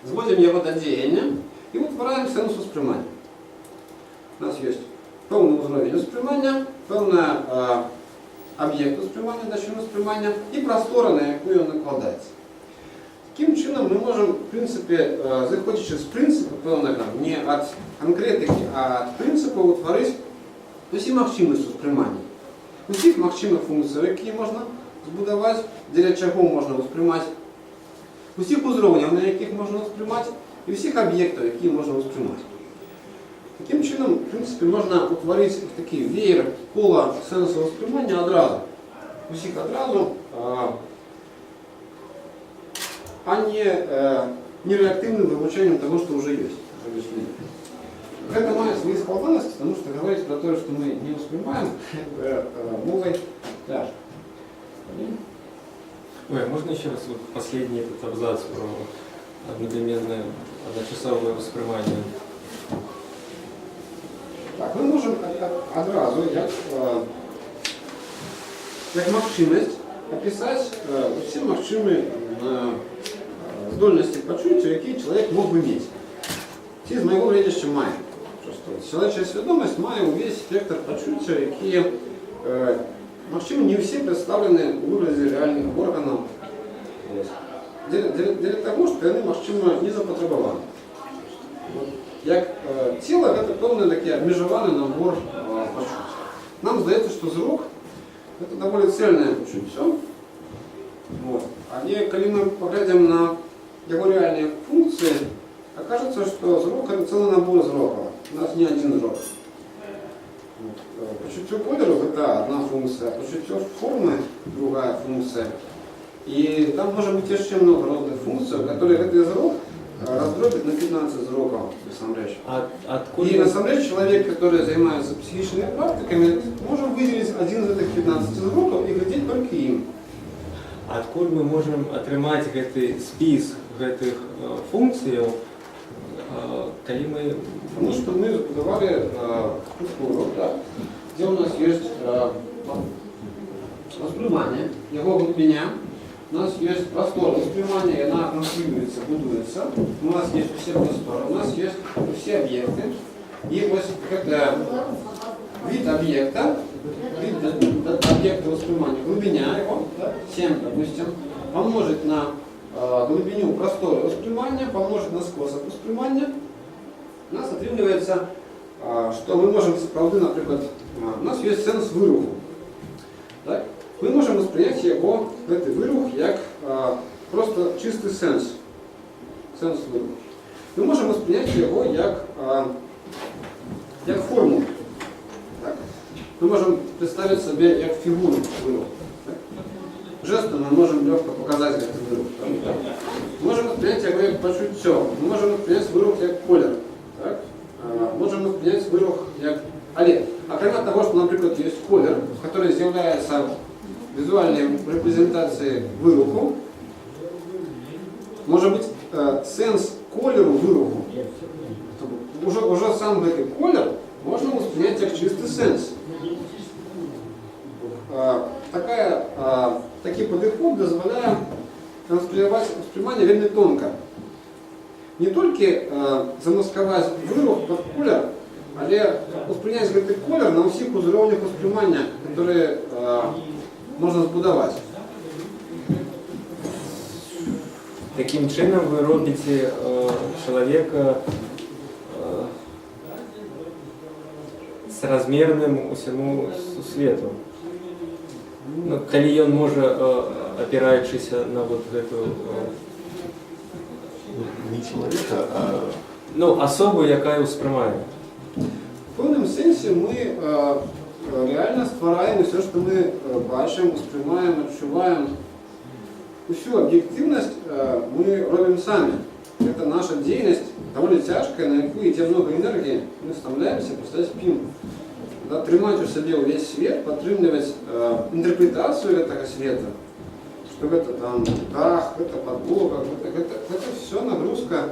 Speaker 1: зводим его до деяния и утворяем сенс усприймання. У нас есть певний уровень усприймання, певний об'єкт усприймання, дачину усприймання і простора, на яку він накладається. Таким чином ми можемо, в принципі, заходячи з принципу певного, не від конкретики, а від принципу утворити усі можливості усприймання. Усіх можливих функцій, які можна збудувати, для чого можна усприймати, усіх узровнів, на яких можна усприймати, і всіх об'єктів, які можна усприймати. Таким чином, в принципі, можна утворити такий веєр кола сенсу усприймання одразу. Усіх одразу, а не реактивным вылучением того, что уже есть. Это має свої складності, тому що говорить про те, що ми не воспринимаем новой тяжкой.
Speaker 2: Ой, а можно еще раз вот последний этот абзац про одновременное одночасовое воспринимание?
Speaker 1: Так, ми можемо одразу, як можливість, описати всі можливі здольності почуття, які чоловік мог би мати. Ці з моєго глядача має. Чоловіча свідомість має увесь спектр почуття, які, можливо, не всі представлені у виразі реальних органів. Для того, що вони, можливо, не запотребовані. Як тіло – це певний такий обмежований набор почуття. Нам здається, що зрок – це доволі цільне почуття. Але коли ми поглядимо на його реальні функції, окажется, что зрок – это целый набор зроков. У нас не один зрок. Почуття кольору – это одна функция, почуття формы – другая функция. И там может быть еще много разных функций, которые этот зрок раздробит на 15 зроков. И на самом деле человек, который занимается психическими практиками, может выделить один из этих 15 зроков и глядеть только им.
Speaker 2: Откуль мы можем отримать гэты спіс гэтых функций, коли мы...
Speaker 1: Потому что мы забудовали структуру, да, где у нас есть воспринимание, его глубиня, у нас есть простор воспринимания, и она конструируется, будуется, у нас есть все просторы, у нас есть все объекты, и вот это вид объекта воспринимания, глубиня его, да, 7, допустим, помножить на глубиню простора воспринимания, помножить на способ воспринимания, у нас отрівнюється, що ми можемо справді, наприклад, у нас є сенс вируху. Так? Ми можемо сприйняти його, цей вирух, як просто чистий сенс вируху. Ми можемо сприйняти його як форму. Так? Ми можемо представити собі як фігуру вируху. Жестом мы можем легко показать этот вирух. Мы можем воспринять его как почуття, мы можем воспринять вирух как колер. Так? Можем воспринять вирух как але. А кроме того, что, например, есть колер, который является визуальной репрезентацией вируху, может быть сенс колеру вируху. Уже сам этот колер можно воспринять как чистый сенс. Такий підход дозволяє воспринимание вельми тонко. Не тільки замаскувати вирух під колір, але восприйняти цей колір на всіх узровнях воспринимання, які можна збудувати.
Speaker 2: Таким чином ви робите чоловіка соразмерным усему свету. Ну, коли он може, опираючись на вот эту
Speaker 4: не человека, а
Speaker 2: ну, особу, яка усприймає.
Speaker 1: В певному сенсі ми реально створяємо все, що ми бачимо, сприймаємо, відчуваємо. Усю об'єктивність ми робимо самі. Це наша діяльність доволі тяжка, на яку йде много енергії. Ми вставляємося, просто спимо. Тримати у себе весь свет, підтримувати інтерпретацію цього світу, что это там дах, это подлога, это все нагрузка,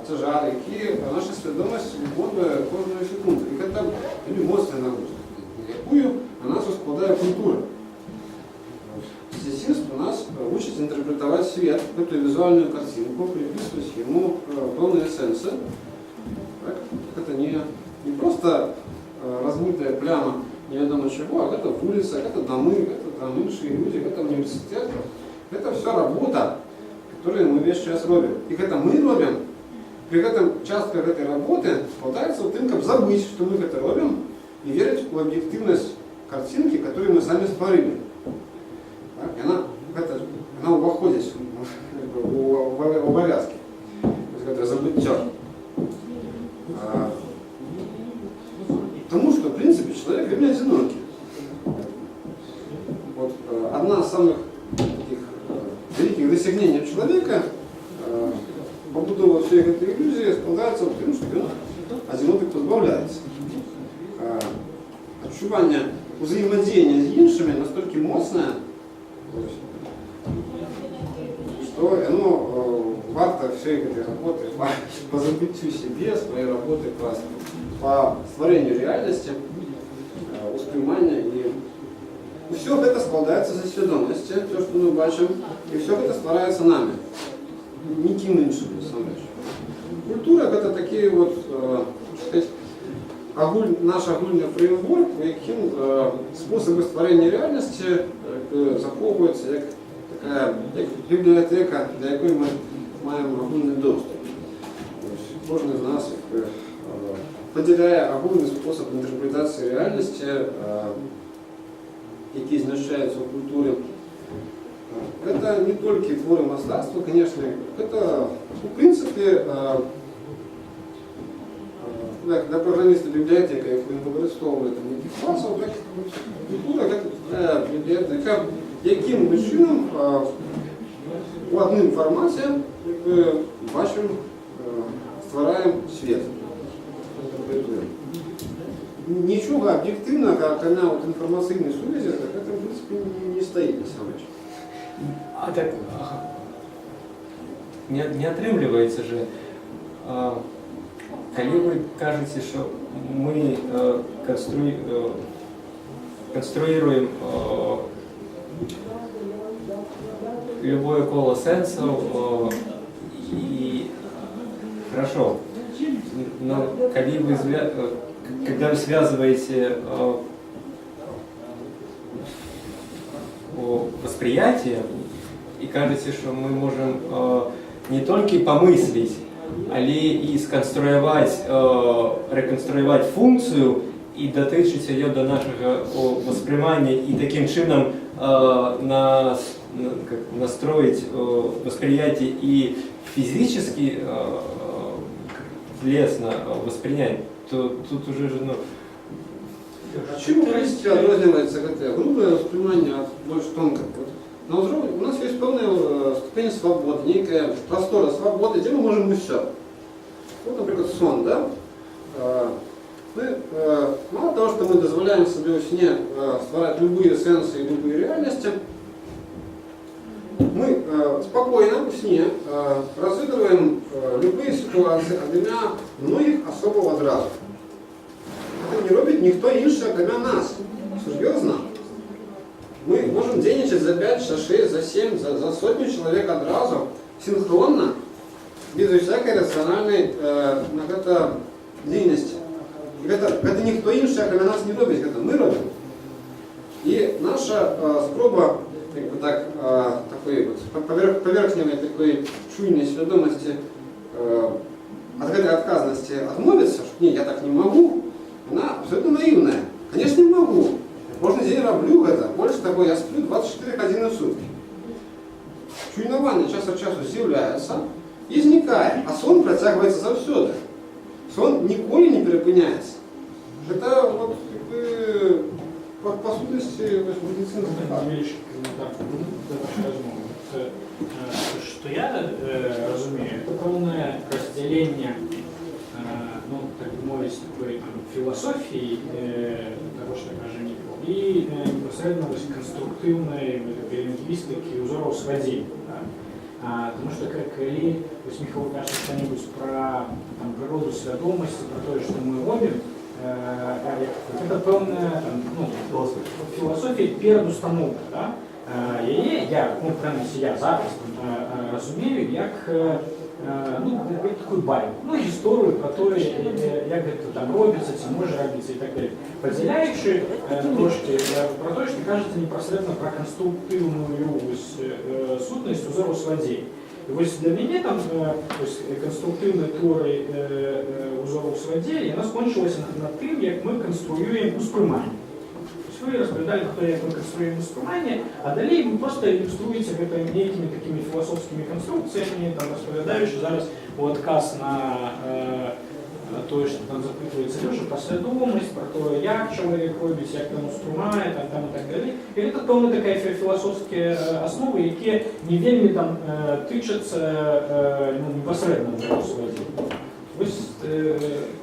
Speaker 1: тяжары, які наша свідомість виконує кожної секунди. І це емоційна нагрузка, якою на нас складає культура. Дитинство нас учит интерпретовать свет, эту визуальную картинку, приписывать ему полные сенсы. Так? Это не просто размытая пляма неведомо чего, а это улица, это домы, это там іншие люди, это университет. Это все работа, которую мы весь час робим. И это мы робим, при этом часто этой работы складывается вот тем, как забыть, что мы это робим, и верить в объективность картинки, которую мы сами створили. И она уходит в обовязки. То есть это забытье. Потому что, в принципе, человек реально одинокий. Вот, одна из самых таких великих достижений человека, побудова всей этой иллюзии, складывается в том, что он одинокий позбавляется. Отчувание взаимодействия с іншими настолько мощное, что оно варто всей этой работы по забытию себе, своей работы по створению реальности, воспринимания. И все это складывается за свідомості, то, что мы бачим, и все это створяется нами, ніким іншим, насамрэч. Культура – это такие вот, сказать, наш агульний фреймворк, в яким способи створення реальності заховуються як така бібліотека, до якої ми маємо агульний доступ. Кожен з нас поділяє агульний спосіб інтерпретації реальності, який знищається у культурі. Это не только творы мистецтва, конечно, это, в принципе, для програміста бібліотека, яку він використовує там яких класів, так культура, як бібліотека, яким чином в одному форматі бачимо, створяємо світ. Ничего объективного, как она вот информационной связи, так это в принципе не стоит на самом деле.
Speaker 2: А так не отрымливается же, коли вы кажете, что мы конструируем любое коло сенсов, и хорошо, но когда вы связываете восприятие и кажется, что мы можем не только помыслить, але и сконструировать, реконструировать функцию и дотычить ее до нашего воспринимания и таким чином настроить восприятие и физически телесно воспринять, то тут уже же, ну...
Speaker 1: А чем христи отрознивается грубое воспринимание от больше тонкого? На уровне у нас есть певная ступень свободы, некая простора свободы, где мы можем быть все. Вот, например, сон, да? Мы, мало того, что мы дозволяем себе во сне створять любые сенсы и любые реальности, мы спокойно в сне разыгрываем любые ситуации, одним многих особого одразу. Это не робит никто інший, кроме нас. Серьезно? Мы можем денежить за 5, за 6, за 7, за сотню человек одразу, синхронно, без всякой рациональной деятельности. Это никто інший, кроме нас не робит, это мы робим. И наша спроба такой вот, поверхневой такой чуйной свідомости, от этой отказности отмовиться, что не, я так не могу, она абсолютно наивная. Конечно, не могу. Кожен день роблю это. Больше того, я сплю 24 години в сутки. Чуйнование час от часу з'являється і зникає, а сон протягивается завсюди. Сон ніколи не перепиняється. Это вот, по сутности, медицинский факт.
Speaker 4: Що я розумію, це повне розділення, ну, так би мовити, такої філософії, того, що каже Нікол, і непосредственно конструктивної лінгвістики узоров сводів. Тому що, коли Михайло каже что-нибудь про природу свідомості, про те, що ми робимо, це певна філософія передустановка. Да? Я зараз розумію, як таку байку, історію про те, як це там робиться, чи може робитися і так далі. Поділяючи трошки про те, що кажеться непосредственно про конструктивну сутність узору сводей. І ось для мене там конструктивна теорія узору сводей, вона скончилася над тим, як ми конструюємо усприймання. Ви розповідали, як ми конструюємо усприймання, а далі ви просто ілюструєте некими такими філософськими конструкціями, там розповідаючи зараз отказ на те, що там запитується Леша, про свідомість, про те, як чоловік робить, як він усприймає, там і так далі. І це певна така філософські основи, які не вельми там тичаться непосередньо в своїй.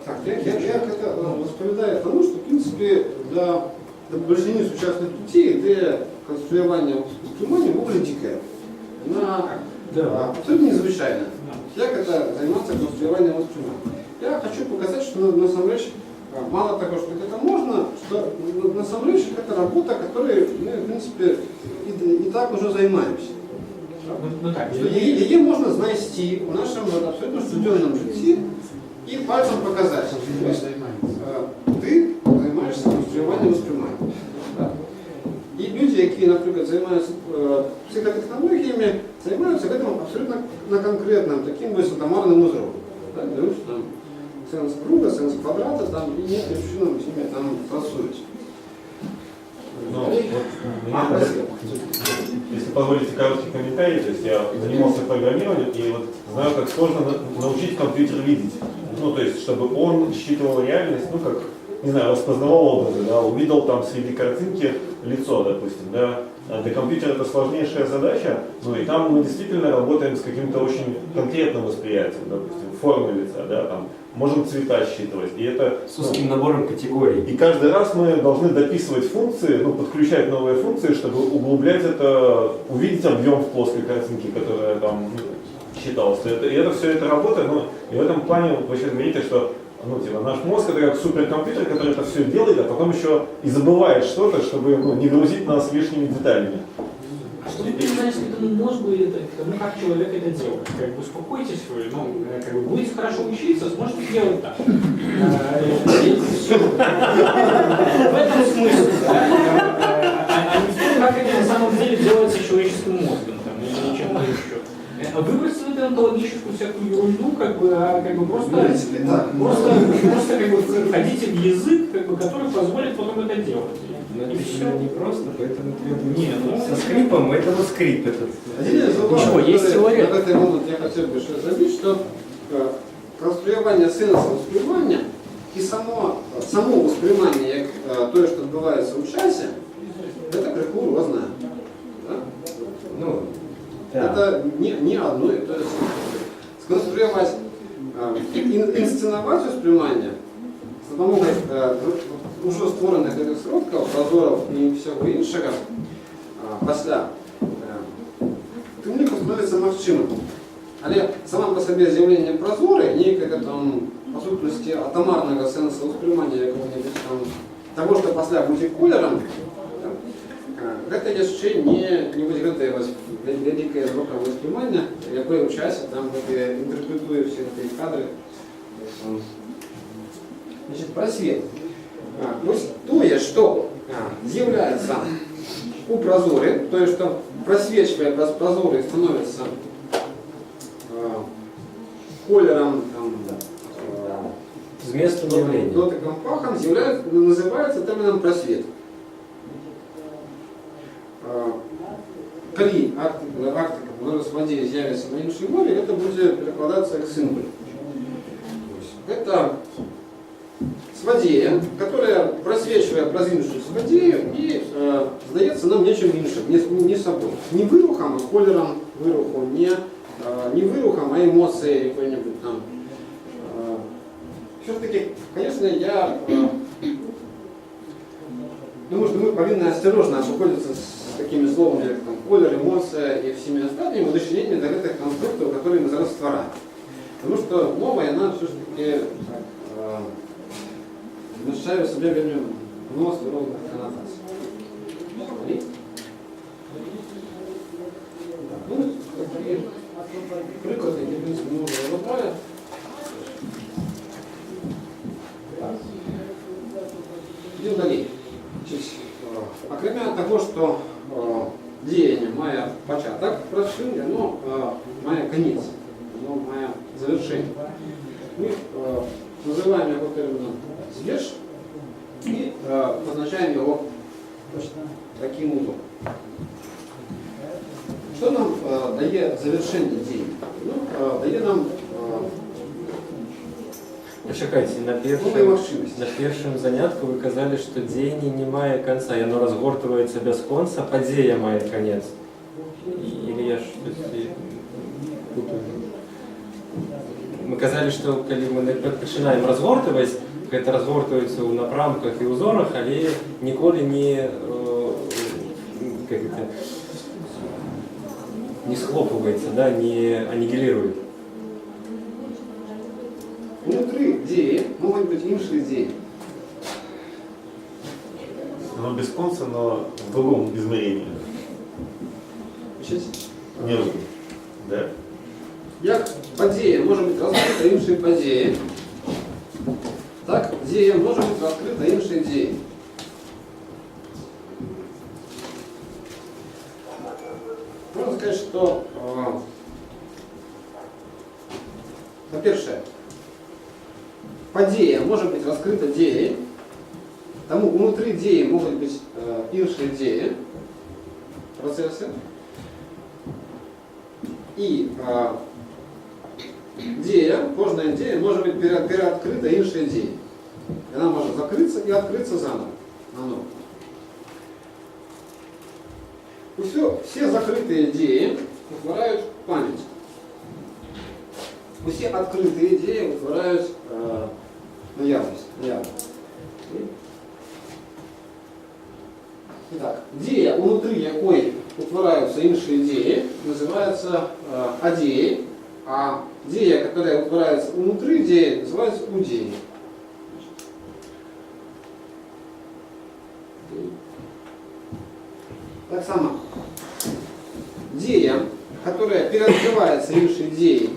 Speaker 1: Так, я это розповідаю тому, що, в принципі, для большинства сучасних людей ідея конструювання усприймання вовле дикая. Вона абсолютно незвичайна. Як це займатися конструюванням усприймання? Я хочу показать, что на самом деле, мало того, что это можно, что на самом деле это работа, которой мы, в принципе, и так уже занимаемся. Ее можно знайти в нашем абсолютно студенном житті и пальцем показать. То есть, ты занимаешься конструюванням воспринимания. Да? И люди, які, наприклад, займаються психотехнологиями, занимаются в этом абсолютно на конкретном, таким высотомарным узором. Да? Берут, что там сеанс круга, сеанс квадрата, там, и нет причинам с ними там працують.
Speaker 5: Если позволите короткий комментарий, то есть я занимался программированием и вот знаю, как сложно научить компьютер видеть. Ну, то есть, чтобы он считывал реальность, ну, как, не знаю, распознавал образы, да, увидел там среди картинки лицо, допустим, да. Для компьютера это сложнейшая задача, ну и там мы действительно работаем с каким-то очень конкретным восприятием, допустим, формы лица, да, там, можем цвета считывать, и это...
Speaker 2: С узким набором категорий.
Speaker 5: И каждый раз мы должны дописывать функции, ну, подключать новые функции, чтобы углублять это, увидеть объем в плоской картинке, которая там считалась. И это все это работа, ну, и в этом плане вы сейчас говорите, что наш мозг это как суперкомпьютер, который это все делает, а потом еще и забывает что-то, чтобы не грузить нас лишними деталями.
Speaker 4: А что вы понимаете к этому мозгу и тому, как человек это делает? Как бы успокойтесь вы, будете хорошо учиться, сможете делать так. В этом смысл, а не в том, как это на самом деле делается человеческим мозгом или чем-то еще. Выбросить в онтологическую всякую ерунду, просто входите в язык, который позволит потом это делать.
Speaker 2: Но это еще не просто, поэтому требуется.
Speaker 4: Нет,
Speaker 2: со скрипом это скрип этот.
Speaker 1: Ничего, есть теория. На этой момент я хотел бы еще заметить, что конструювання синусу восприймання і само восприймання, як то, що відбувається у часі, це криху розне. Это не одно и то же. Сконструировать, инсценовать воспринимание за допомогою уже створених сродків, прозорів і всього іншого після, тим не становиться можливим. Але саме по собі з'явлення прозори, ніякого там, по сутності, атомарного сенсу воспринимання якого-нибудь там, того, що після буде кольором, это еще не выиграет великое звуковое воспринимание, якое в часе там интерпретует все эти кадры. Значит, просвет. То, что является у прозоры, то есть, что просвечивая прозоры становится колером,
Speaker 2: с местом явления.
Speaker 1: дотиком, пахом, называется термином просвет. Коли арктика взаимодействия з'явится на іншій мові, это будет перекладаться как символ. Это сводея, которая просвечивает прозріншу сводею и сдается нам нечим іншим, не собой. Не вирухом, а колером вируху, не вирухом, а эмоцией какой-нибудь там. Все-таки, конечно, я Думаю, что мы повинны осторожно обходиться с такими словами, как там, колер, эмоция и всеми остальными удочерениями для этих конструктов, которые мы зараз створаем. Потому что мова, она все-таки вмещає в себе вельми множество різних коннотацій. Ну, такі приклади, які, в принципі, ми вже розробляли. Йдемо далі. Окремя того, що діяння має початок працює, воно має конець, воно має завершення. Ми називаємо його терміном «зв'яж» і позначаємо його таким узлом. Що нам дає завершення дії? Ну, дає нам
Speaker 2: Почекайте, на
Speaker 1: нові можливості.
Speaker 2: першому занятку ви казали, що діяння не має кінця, і воно розгортується без кінця, подія має кінець. Или я щось путаю? Ми казали, що коли ми починаємо розгортувати, це розгортується у напрамках і узорах, але ніколи не схлопывается, да, не аннигилирует.
Speaker 1: Внутри дії можуть бути інші дії.
Speaker 5: Оно без конца, но в другом измерении. Нервы. Да?
Speaker 1: Як подія може бути розкрита іншої події, так дія може бути розкрита іншої дії. Можна сказати, що, по-перше, подія може бути розкрита дією, тому внутрі дії можуть бути інші дії, процеси. І дія, кожна дія може бути переоткрита іншою дією. Вона може закритися і відкритися заново. Всі закриті дії утворяють пам'ять. Усі відкриті дії утворяють наявність. Итак, дія, внутрі якої утворяются інші дії, називається адією, а дія, яка утворяється внутрі дії, називається удією. Так само, дія, которая переоткрывается іншей идеей,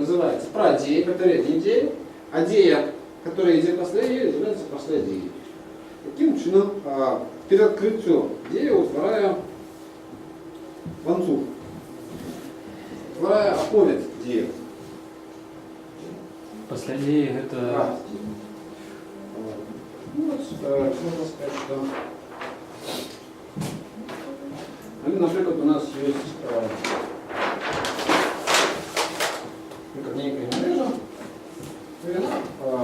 Speaker 1: называется прадея, которая не идея, а дея, которая идет после идеи, называется после идеи. Таким чином, переоткрытию дея утворяя ланцуг, утворяя оповед дея.
Speaker 3: После идеи это...
Speaker 1: Ну, вот, можно сказать, что... Например, у нас есть как некая мережа, и она,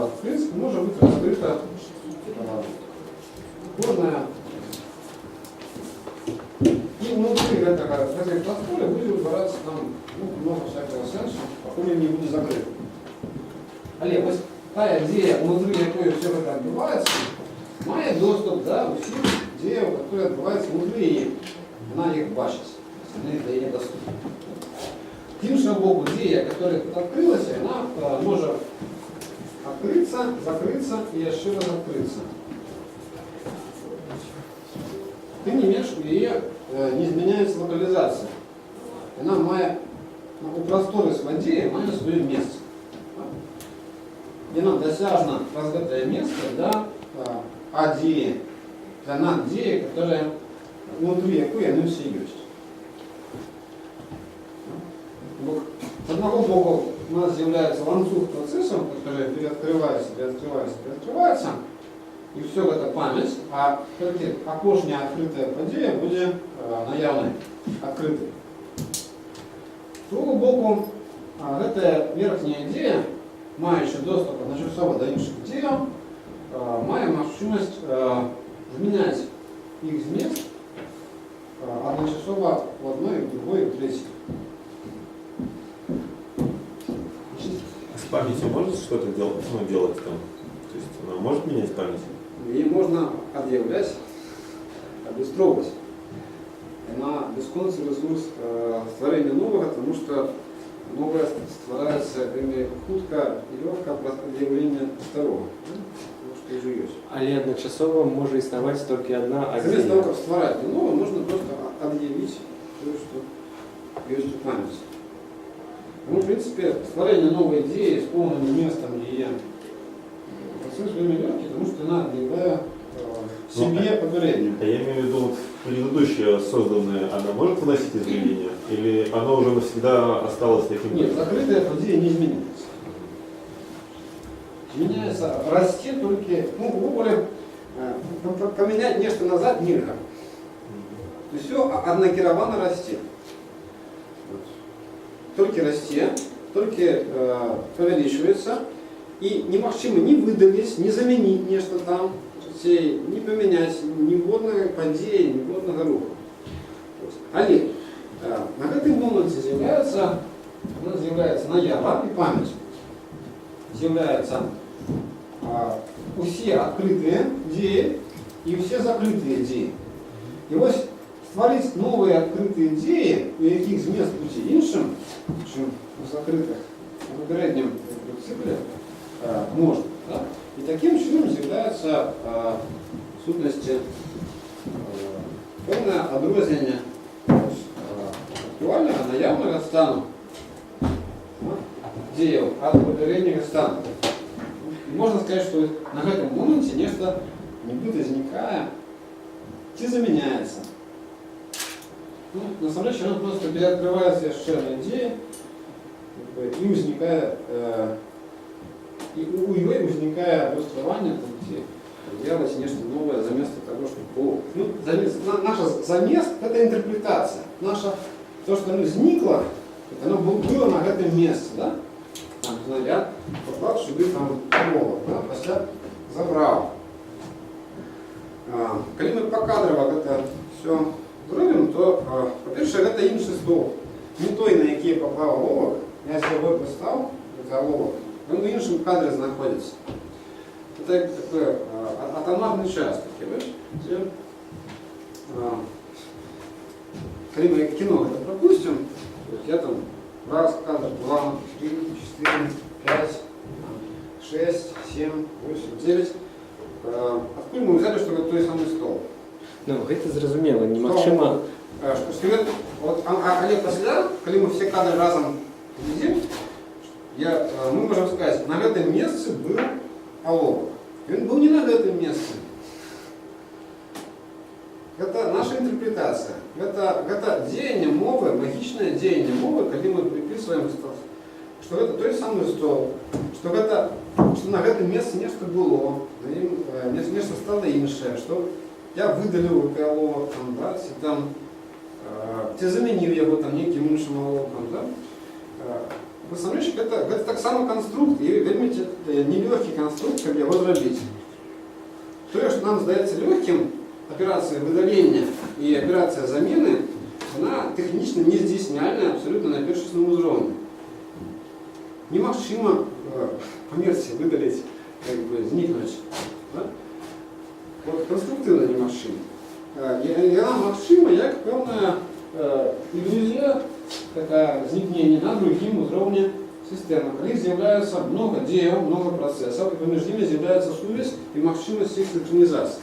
Speaker 1: в принципе, может быть раскрыта кожная. И внутри этого платформы будет утворяться там много всякого сенсу, пока не будет закрыт. Але ось та ідея, внутри якої все це відбувається, має доступ до усіх дій, які відбуваються внутрі її. Вона їх бачить, вони для її доступні. З іншого боку, дія, яка відкрилася, вона може відкритися, закритися і ще раз відкритися. Тим не менш, у її не зміняється локалізація. Вона має у просторі своєї дії має своє місце. І нам досяжно розкрите місце для А-дії, для над-дії, яка внутри якої вони всі є. С одного боку у нас з'являється ланцюг процесів, який переоткривається, і все це пам'ять, а окошня відкрита подія буде наявною, відкритою. З другого боку, ця верхня ідея, маючи доступ одночасово до інших дій, має можливість зміняти їх зміст одночасово в одной, в другой, в третьей.
Speaker 5: С памятью может что-то делать, делать там? То есть она может менять память?
Speaker 1: її можна об'являти, обістровувати. Вона безконечний ресурс створення нового, тому що новое ствараецца вельмі хутка і лёгка праз аб'яўленне старого. Тому што ўжо ёсць.
Speaker 2: Але адначасова можа існаваць толькі одна
Speaker 1: Замест того,
Speaker 2: адзіная.
Speaker 1: как ствараць новое, можно просто объявить то, что есть у памяти. Ну, в принципе, створение новой идеи с полным местом ее процесс вельмі легкий, потому что она объявляет себе попереднему.
Speaker 5: А я имею в виду, вот предыдущее созданное, она может вносить изменения? Или оно уже навсегда осталось таким?
Speaker 1: Нет, закрытая идея не изменяется. Изменяется, расти только, ну, грубо говоря, поменять нечто назад нельзя. То есть все однокеровано расти. Только расти, только увеличивается, и немагчыма не выдавить, не заменить нечто там, не поменять ніводнага падзеі, ніводнага руху. Але на гэтым моманце з'яўляецца наява і памяць. З'яўляюцца усе адкрытыя дзеі і ўсе закрытыя дзеі. І вось стварыць новыя адкрытыя дзеі, у якіх змест будзе іншым, чым у закрытых у папярэднім цыкле, можна. Да? И таким чином з'являецца в сутнасці пэўнае адрозненне актуальнага наяўнага стану дзеяў ад папярэдняга стану. І можна сказаць, што на гэтым моманце нешта нібыта знікае ці замяняецца. Ну, насамрэч, яно просто пераадкрываецца яшчэ на ідзеі і ўзнікае и у ёй возникает адлюстраванне, делать нечто новое заместо того, что было. Ну, наша замест – это интерпретация. Наша, то, что оно возникло, оно было на этом месте, да? Там, я поклал сюда там голову, да? После забрал. Когда мы покадрово это все зробим, то, по-перше, это інший стол. Не той, на який я поклав головок, я з собою поставив, это головок. Он в іншому кадрі знаходиться. Это такой атомарный час. Когда мы кино это пропустим, я там раз кадр, 2, 3, 4, 5, 6, 7, 8, 9. Откуда мы взяли, что это той самый стол?
Speaker 2: Ну, гэта зразумела, немагчыма.
Speaker 1: Але пасля, калі мы все кадры разом видим, мы можем сказать, на этом месте был оловок. Он был не на этом месте. Это наша интерпретация. Это деяние мовы, магичное деяние мовы, когда мы приписываем, что это той самый стол, что на этом месте нечто было, нечто стало іншее, что я выдалил этот оловок, там, да, ты заменил его там неким іншим оловком, да. Насамрэч, гэта так само конструкт, і вельмі нелёгкі конструкт, каб яго зрабіць. Тое, што нам здаецца лёгкім, аперацыя выдалення і аперацыя замены, она тэхнічна нездзейсняльная абсолютно на першасным узроўні. Немагчыма памерці выдаліць, знікнуць. Да? Вот, конструктыўна немагчыма. Яна магчыма як пэўная ілюзія, такая зникнение на другим уровне системы. Когда з'является много дел, много процессов, и между ними з'является связь и магчимость их синхронизации.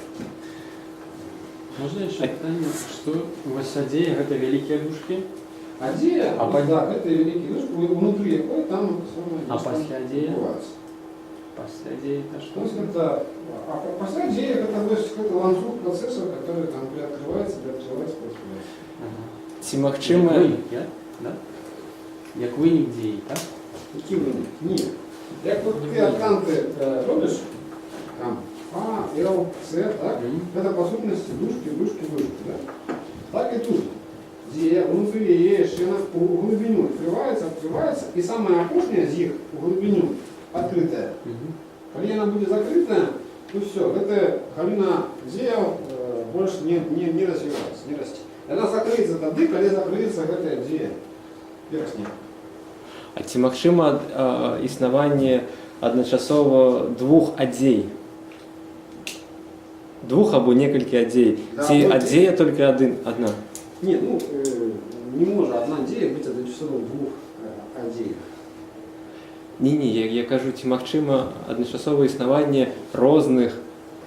Speaker 3: Можно еще питание, что у вас адзея это великие душки?
Speaker 1: Адзея, да, это великие душки, внутри якой там самое.
Speaker 3: А после адзея?
Speaker 1: После
Speaker 3: адзея это что?
Speaker 1: То есть это, после адзея это какой-то ланцуг процессов, который там приоткрывается, приоткрывается.
Speaker 2: Ці магчыма...
Speaker 3: Да? Як вынік дзеі, так?
Speaker 1: Які вынік? Ні. Як вот ты акканты робишь, там, А, Л, С, так? Это по сутности дужки, да? Так и тут. Где внутри есть шина у глубину открывается, и самая опушная из них у глубину открытая. Когда она будет закрытая, ну все, эта галина деял больше не развивается, не растет. Она закрыется тогда, когда закрыется эта идея верхняя.
Speaker 2: А ці магчыма існаванне адначасова двух адзей? двох або некалькі адзей.
Speaker 1: Да,
Speaker 2: Ці
Speaker 1: вот
Speaker 2: адзея толькі одна.
Speaker 1: Ні, ну не може одна дія бути одночасово в двох адзеях.
Speaker 2: Ні, я кажу, ці магчыма адначасовае існаванне розных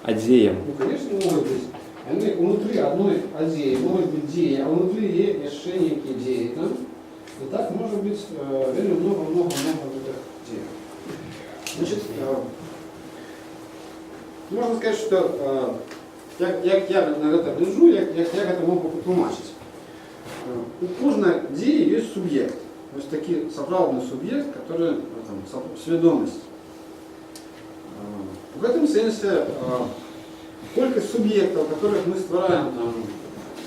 Speaker 2: адзеяў.
Speaker 1: Ну, конечно, могут быть. Они внутри одной адзеи могут быть деи, а внутри еще некие деи. Да? И так может быть реально много этих деев. Значит, можно сказать, что як я на это гляжу, як это могу потлумачить. У кожной деи есть субъект. То есть такий сапраўдный субъект, который там, сведомость. В этом sensie колькость субъектов, которых мы створаем там,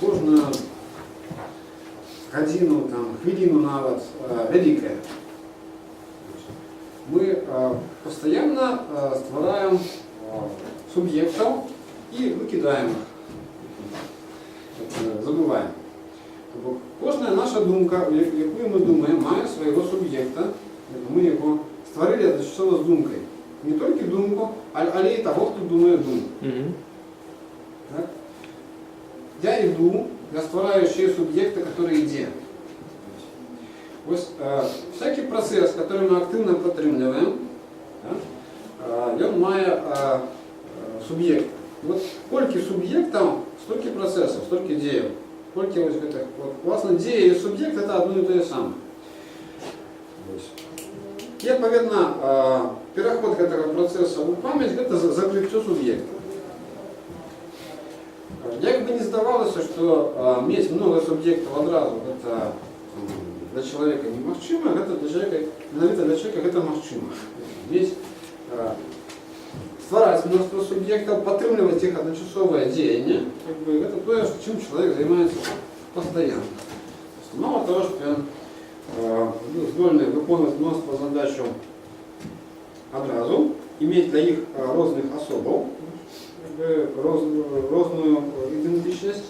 Speaker 1: кожную годину, там, хвилину нават, великая. Мы постоянно створаем субъектов и выкидаем их, забываем. Кожная наша думка, яку ми думаємо, має свого суб'єкта, ми його створили одночасово з думкою. Не тільки думку, але й того, хто думає думку. Так? Я йду, я створяю ще суб'єкта, який йде. Ось всякий процес, який ми активно підтримуємо, він має суб'єкт. От скільки суб'єктів, стільки процесів, стільки дій. Сколько вот этих, вот, власне, идея и субъект это одно и то же самое. И, отповедно, переход к этому процессу в память это закрытие субъекта. Як бы не здавалось, что иметь много субъектов одразу это для человека немагчимо, это для человека это магчимо. Иметь створять множество субъектов, подтримливать их одночасовое деяние, это то, чем человек занимается постоянно. Мало того, что он здольный выполнять множество задач одразу, иметь для их разных особов, разную идентичность,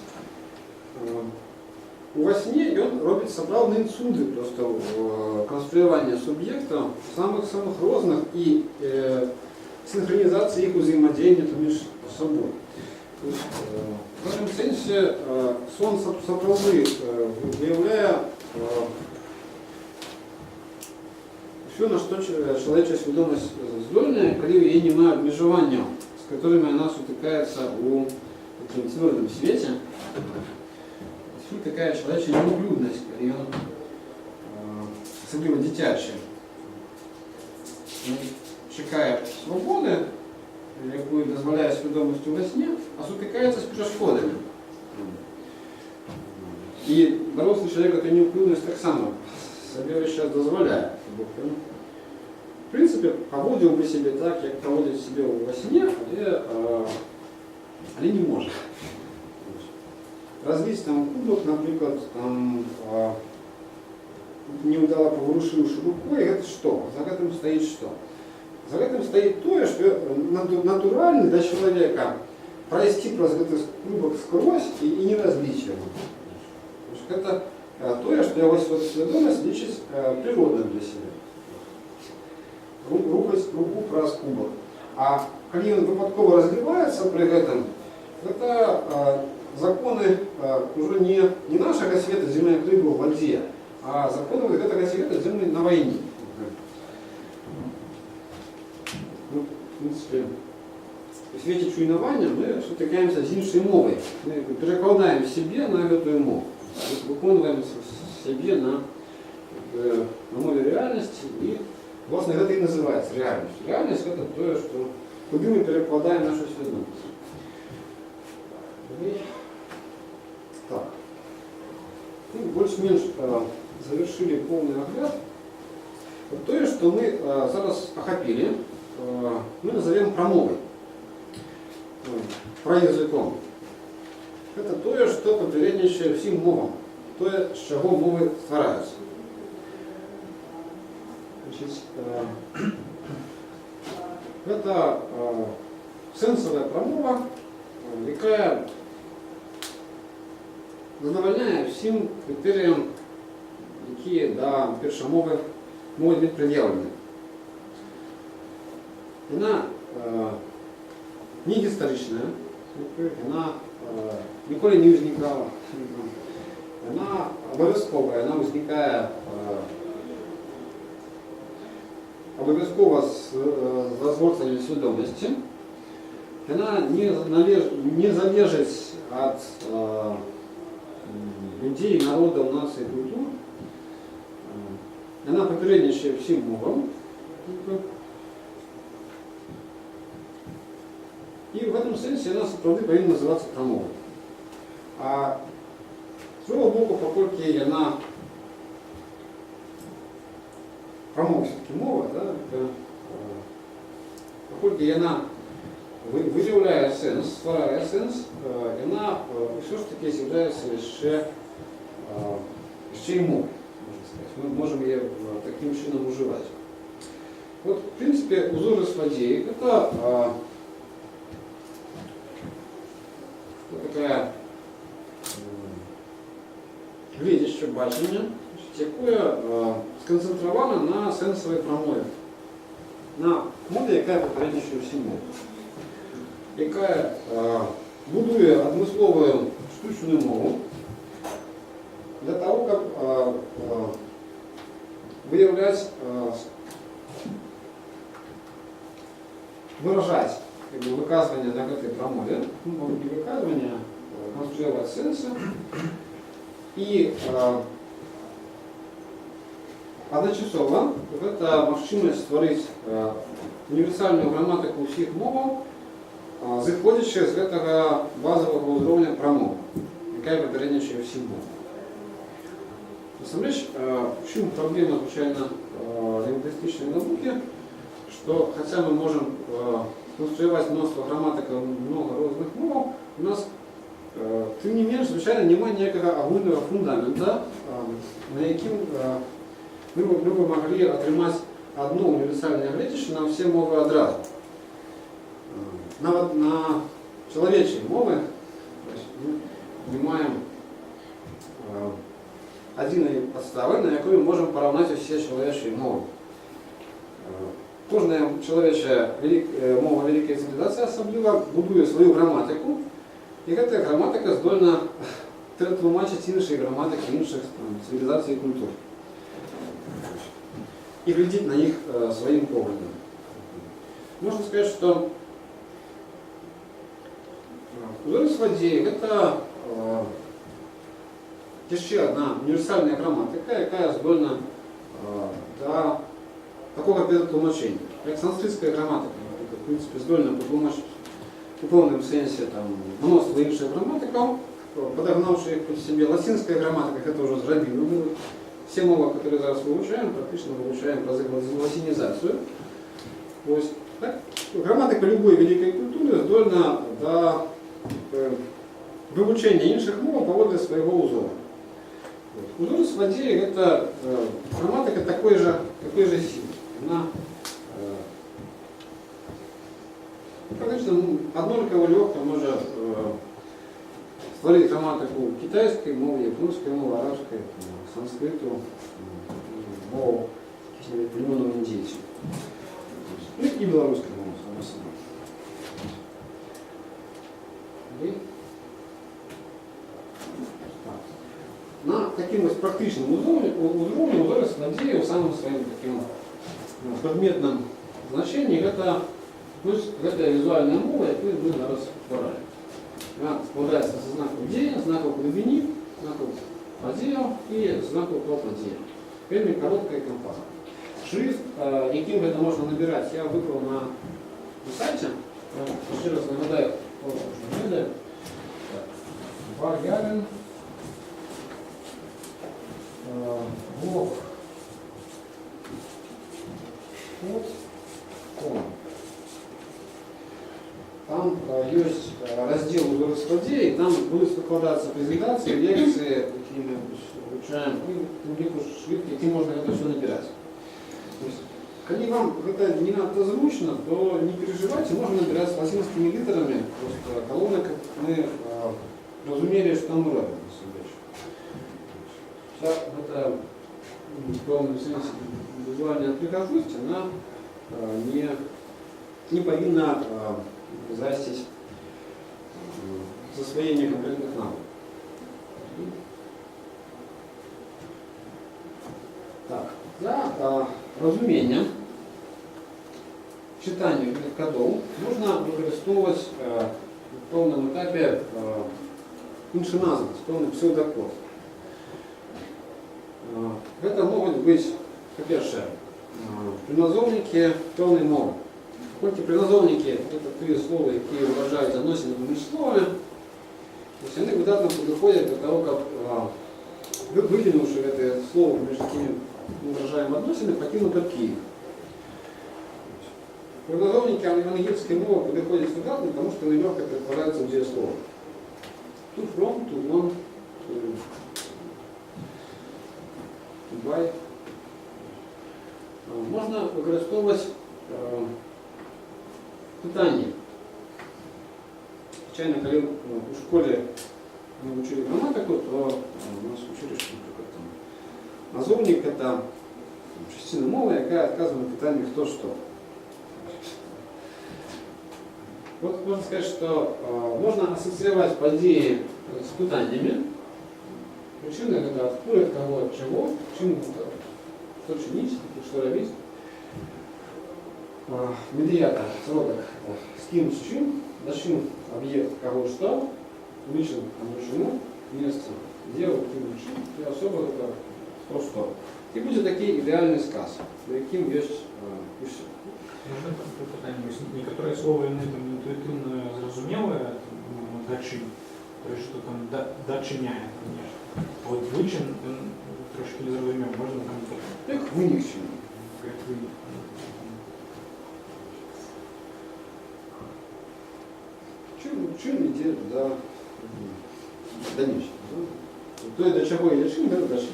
Speaker 1: во сне он робит сапраўдныя цуды просто конструирование субъектов самых разных и синхронизации их взаимодействия между собой. В этом sensie сон сапраўды выявляя все, на что человеческая сведомость здольная, когда ей немає обмежування, с которыми она сутыкается у таким твердом свете. Суть такая человеческая неуклюдность, когда он особливо дитяча. Чекає свободи, яку дозволяє свідомості во сні, а сутикається з перешкодами. І дорослий чоловік эту неуклюдність так само собі весь час дозволяє. В принципі, поводив би себе так, як поводить себе во сні, але не може. Развить там кубок, наприклад, там, неудало поворушивши рукой, это что? За этим стоит что? За этим стоит то, что натурально для человека пройти через этот кубок сквозь и не различить его. Это то, что его свідомість лічить природным для себя. Руку через кубок. А когда он выпадково разливается при этом, это законы уже не нашего света земной рыбы в воде, а законы этого света земной на войне. Ну, в принципе, у свете чуйнования мы сутыкаемся з іншою мовою. Ми перекладаємо себе на эту мову. Виконуємо себе на мові реальності і, власне, це і називається реальність. Реальність – це те, що куди ми перекладаємо нашу свідомість. Так. Ну, більш-менш завершили повний огляд. То, что мы зараз охопили, мы назовем промовой, проязыком. Это то, что попередничає всім мовам, то, з чого мови створяються. Значить, это сенсовая промова, яка задовольняє всім критеріям, які до першої мови можуть бути пред'явлені. Вона не історична, вона ніколи не виникала. Вона обов'язково, вона виникає обов'язково з розгортанням свідомості. Вона не залежить від людей, народів, націй, культур. Вона попередничає всім мовам. І в цьому сенсі вона справді повинна називатися промовою. А з другого боку, поскольку вона промова все-таки мова, да, поскольку вона виявляє сенс, створює сенс, вона все ж таки з'являється ще й мовою, можна сказати. Ми можемо її таким чином уживати. От, в принципі, узорність подій – це така видяще бачення, яке сконцентровано на сенсовій промові, на мові, яка попередничує всі мови, яка будує одмислову штучну мову для того, щоб виявляти, виражати виказування на этой промове, не виказування, конструювати сенси і одночасово це можливість створити універсальну граматику всіх мов, заходячи з цього базового уровня промов, яка попередничує всім мовам. Насамрэч, в чем проблема, звичайно, лингвистичной науки, что хотя мы можем конструировать множество грамматик, много разных мов, у нас, тем не менее, звичайно, немає ніякого агульного фундамента, на яким ми б могли отримати одно універсальне глядище на всі мови одразу. Навіть на чоловічі мови ми маємо однієї підстави, на яку ми можемо порівняти всі чоловічі мови. Кожна чоловіча мова великої цивілізації особливо будує свою граматику, і ця граматика здольна тлумачити інші граматики інших цивілізацій і культур. І глядіти на них своїм поглядом. Можна сказати, що узорність подій – це ще одна універсальна граматика, яка здольна до такого перетлумачення. Як санскритська граматика, в принципі, здольна потлумачити у повному сенсі множество інших граматиків, подогнавши їх під себе. Латинська граматика, це вже зробили. Ми всі мови, які зараз вивчаємо, практично вивчаємо латинізацію. Ось, так? Граматика любої великої культури здольна до вивчення інших мов поводле своего узора. Узорність подій – це граматика такой же силы. Она, конечно, одноликово легко может створить грамматику китайской мовы, японской мовы, арабской, санскриту, мову племенного индейцев. Ну и белорусской мовы, само собой. На таким ось практичним узором узорність події у самому своєму таким предметном значении это визуальная мова, яку ми зараз створюємо. Вона складається з знаків дії, знаків глибини, знаків подіїв і знаків по подіям. Вельми коротка і компактна. Шрифт, яким це можна набирати, я виклав на сайті. Ще раз нагадаю, Вар'ярин, блок. Там есть раздел узорність подій, там будут выкладываться презентации, лекции, які ми вивчаємо, і шрифт, яким можна це все набирати. Коли вам это не надо зручно, то не переживайте, можно набирать с латинскими литерами, просто колонны, как мы разумели, что мы робим. Вся эта в полном смысле визуальная прихожусть, она не повинна застить засвоение конкретных навыков. Так, для розуміння читання кодів можна використовувати в певному етапі інші назви, певний псевдокод. Это могут быть, по-перше, приназовники певної мови. Хоть приназовники – это ті слова, які виражають відносини між словами, тобто вони видатно підходять до того, як выкинувши это слово, между якими мы выражаем відносини, покинут Київ. Приназовники английской мовы подходят сюда, потому что они легко предполагаются в слово. To from, to on, to by. Можна використовувати питання. Звичайно, коли у школі мы учили грамматику, то у нас учили, що назовник – это частина мови, яка відказує на питання «хто що». Вот можно сказать, что можно ассоциировать подеи с пытаниями. Причина – это откуда, от кого, от чего, чем что чинить, что робить. Медиатор, сродок – с кем, с чем, начин, объект, кого, что, личин, почему, место, дело, кем, чем, и особо это то, что. И будет такие идеальный сказ, на яким есть и все.
Speaker 4: Можна питання, некоторые слова вони там інтуїтивно зрозуміли, дочин, то есть, що там дочиняє. А от вичин трошки не зрозумів, можна там
Speaker 1: Як винищення.
Speaker 4: як виник.
Speaker 1: Чим йде до дальнейшего. То есть до чего или чин, да, до чего.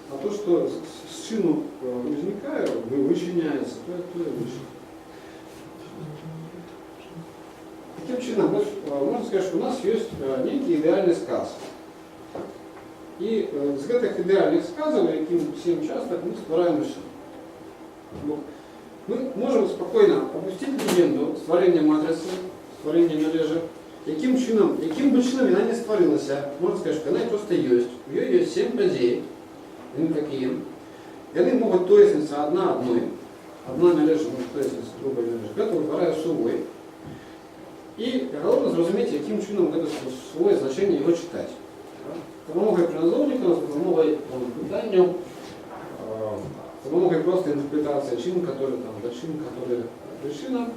Speaker 1: А то, что с чину возникает, вычиняется, то это выше. Таким чином, можно сказать, что у нас есть некий идеальный сказ. И из этих идеальных сказов, яким всем часто, мы створяем все. Мы можем спокойно опустить легенду створения матрицы, створения мережи. Яким бы чином она не створилася, можно сказать, что она просто есть. У нее есть 7 подей. Они такие. И они могут тоесниться одна одной. Одна мережа может тоесниться другой мережи. Это утворяє сувой. І головне зрозуміти, яким чином це своє значення його читати. Допомогою приназовника, з допомогою питання, з допомогою просто інтерпретації чин, який там, дочин, який причина.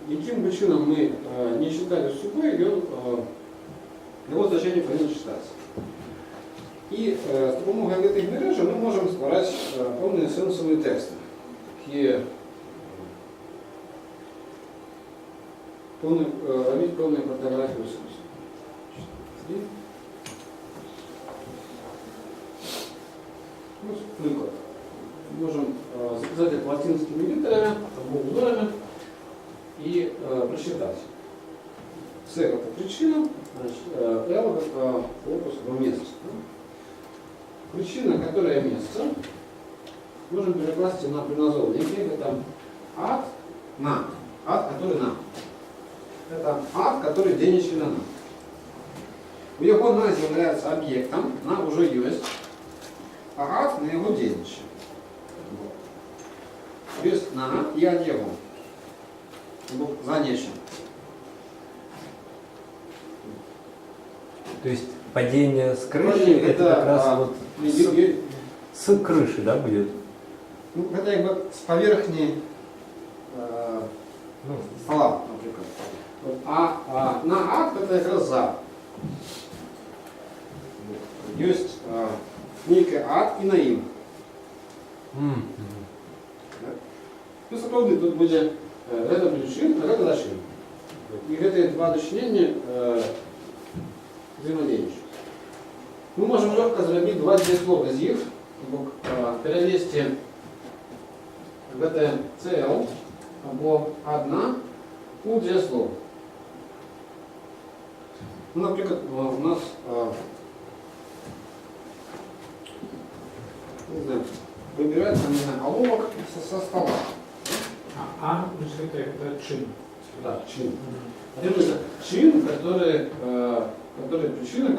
Speaker 1: Яким бы чином мы не читали с собой, его значение повинно читаться. И с допомогою этой мережи мы можем створать полные сенсовые тексты. Такие ловить полную картографию смысла. Ну, приклад. Можем записать это латинскими литерами, узорами и прочитать. С – это причина, значит, L – это фокус в место. Причина, которая место, можем перекласть на приназовники. Это ад, на. Ад, который на. Это ад, который денежный на. У его на является объектом, на уже есть, а ад на его денежный. То есть на и от его. За нечем.
Speaker 2: То есть падение с крыши,
Speaker 1: Падение
Speaker 2: это как раз вот с крыши, да, будет?
Speaker 1: Ну, это как бы с поверхни стола, например. Вот, а на ад это как раз за. Есть некий ад и наим. Ну, сапраўды, тут будет это причин, а это дочин. И эти два дочинения взаимодействуют. Мы можем легко сделать два дієслова из них, перевести в это цел, або одна у дієслова. Ну, например, у нас не знаю, выбирается оловок со стола.
Speaker 4: Это чин.
Speaker 1: Да, чин. требуется чин, который причина,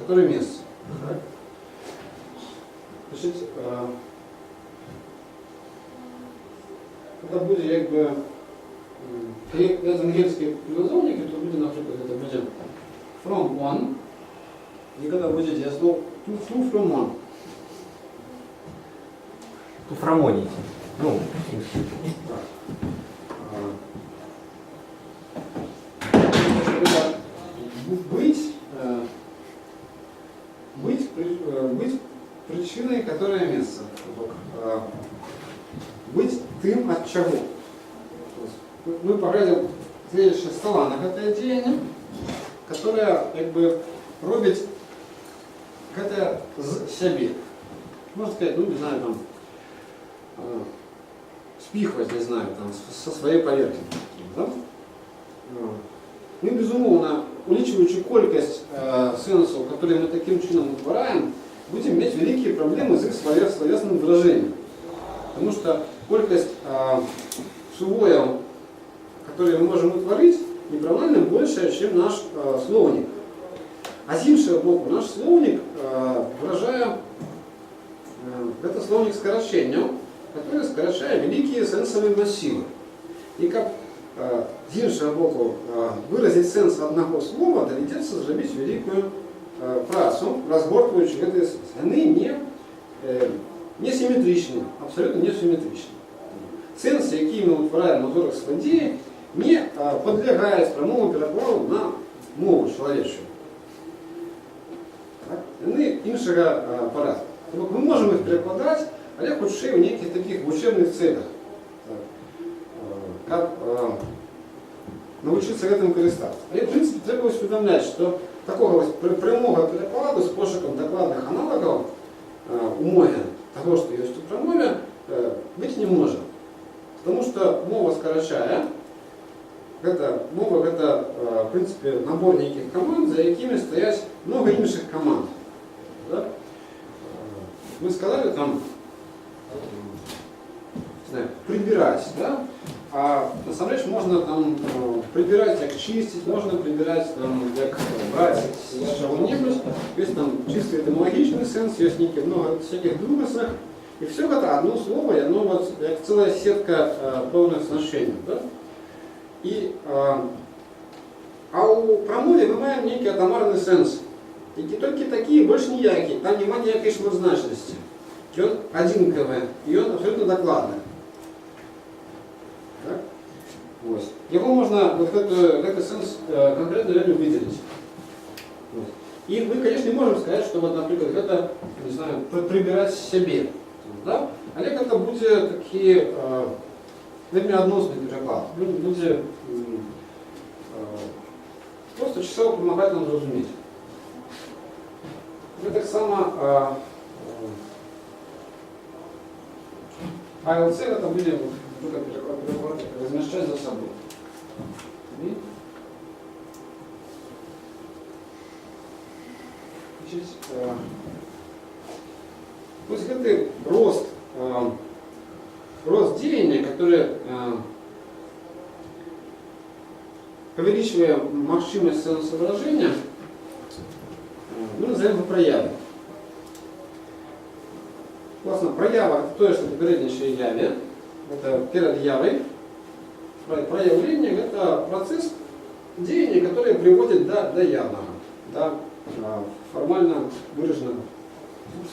Speaker 1: который место. Значит, когда буде якби англійський прилозовник, то буде, наприклад, це буде from one, і коли буде дієслов to from one.
Speaker 2: Туфрамоните. Ну,
Speaker 1: быть причиной, которая место. Быть тем, от чего. Мы поглядим следующее стола на это деяние, которое как бы робить это з себе. Можно сказать, ну не знаю, там спихивать, не знаю, там со своей поверхности. Да? Ми, безумовно, увеличиваючи колькость сенсов, которые мы таким чином утвораем, будем иметь великие проблемы с их словесным выражением. Потому что колькость сувоев, которые мы можем утворить, неправильно больше, чем наш словник. А с іншого боку, наш словник выражает это словник скорочения, который скорочает великие сенсовые массивы. И как з іншого боку выразить сенс одного слова доведется зробити великую працу, разгортываючи эти сенсы. Они не симметричны, абсолютно не симметричны. Сенс, які ми утвораємо на узорах Сводії, не підлягають прямому перекладу на мову чоловічу. Вони іншого порядку. Тобто ми можемо їх перекладати, але хоч ще в неких таких учебних целях. Как научиться этим користатися. Але, в принципі, треба усвідомляти, що такого прямого перекладу з пошуком докладних аналогів у мові того, що є у промові, бути не може. Тому що мова скорочає, мова это, в принципі, набор неких команд, за якими стоять много інших команд. Да? Ми сказали там, не знаю, прибирать, да? А на самом деле можно там прибирать, как чистить, можно прибирать, там, как брать с чего-нибудь. Есть там чистый этимологичный сенс, есть много всяких других. И все это одно слово, и оно вот как целая сетка певних значений. Да? И, а у промові ми маємо некий атомарний сенс. І тільки такі, більше ніякий, там немає ніякої шматзначності. І він одинковий, і він абсолютно докладний. Так? Ось. Його можна, вот этот сенс конкретно реально выделить. Вот. И мы, конечно, не можем сказать, что, вот, например, это, не знаю, прибирать себе. Да? Але это будет такие взаимоотносные переклад. Люди просто часово помогать нам зрозуміти. Ми так само АЛЦ это будем размещать за собой. То есть это рост деяния, который увеличивая махчимость сенсовыражения, мы назовем его проявой. Власне, проява – то, что попередничає яві, это перед явой. Проявление – это процесс деяния, который приводит до явного, до формально выраженного,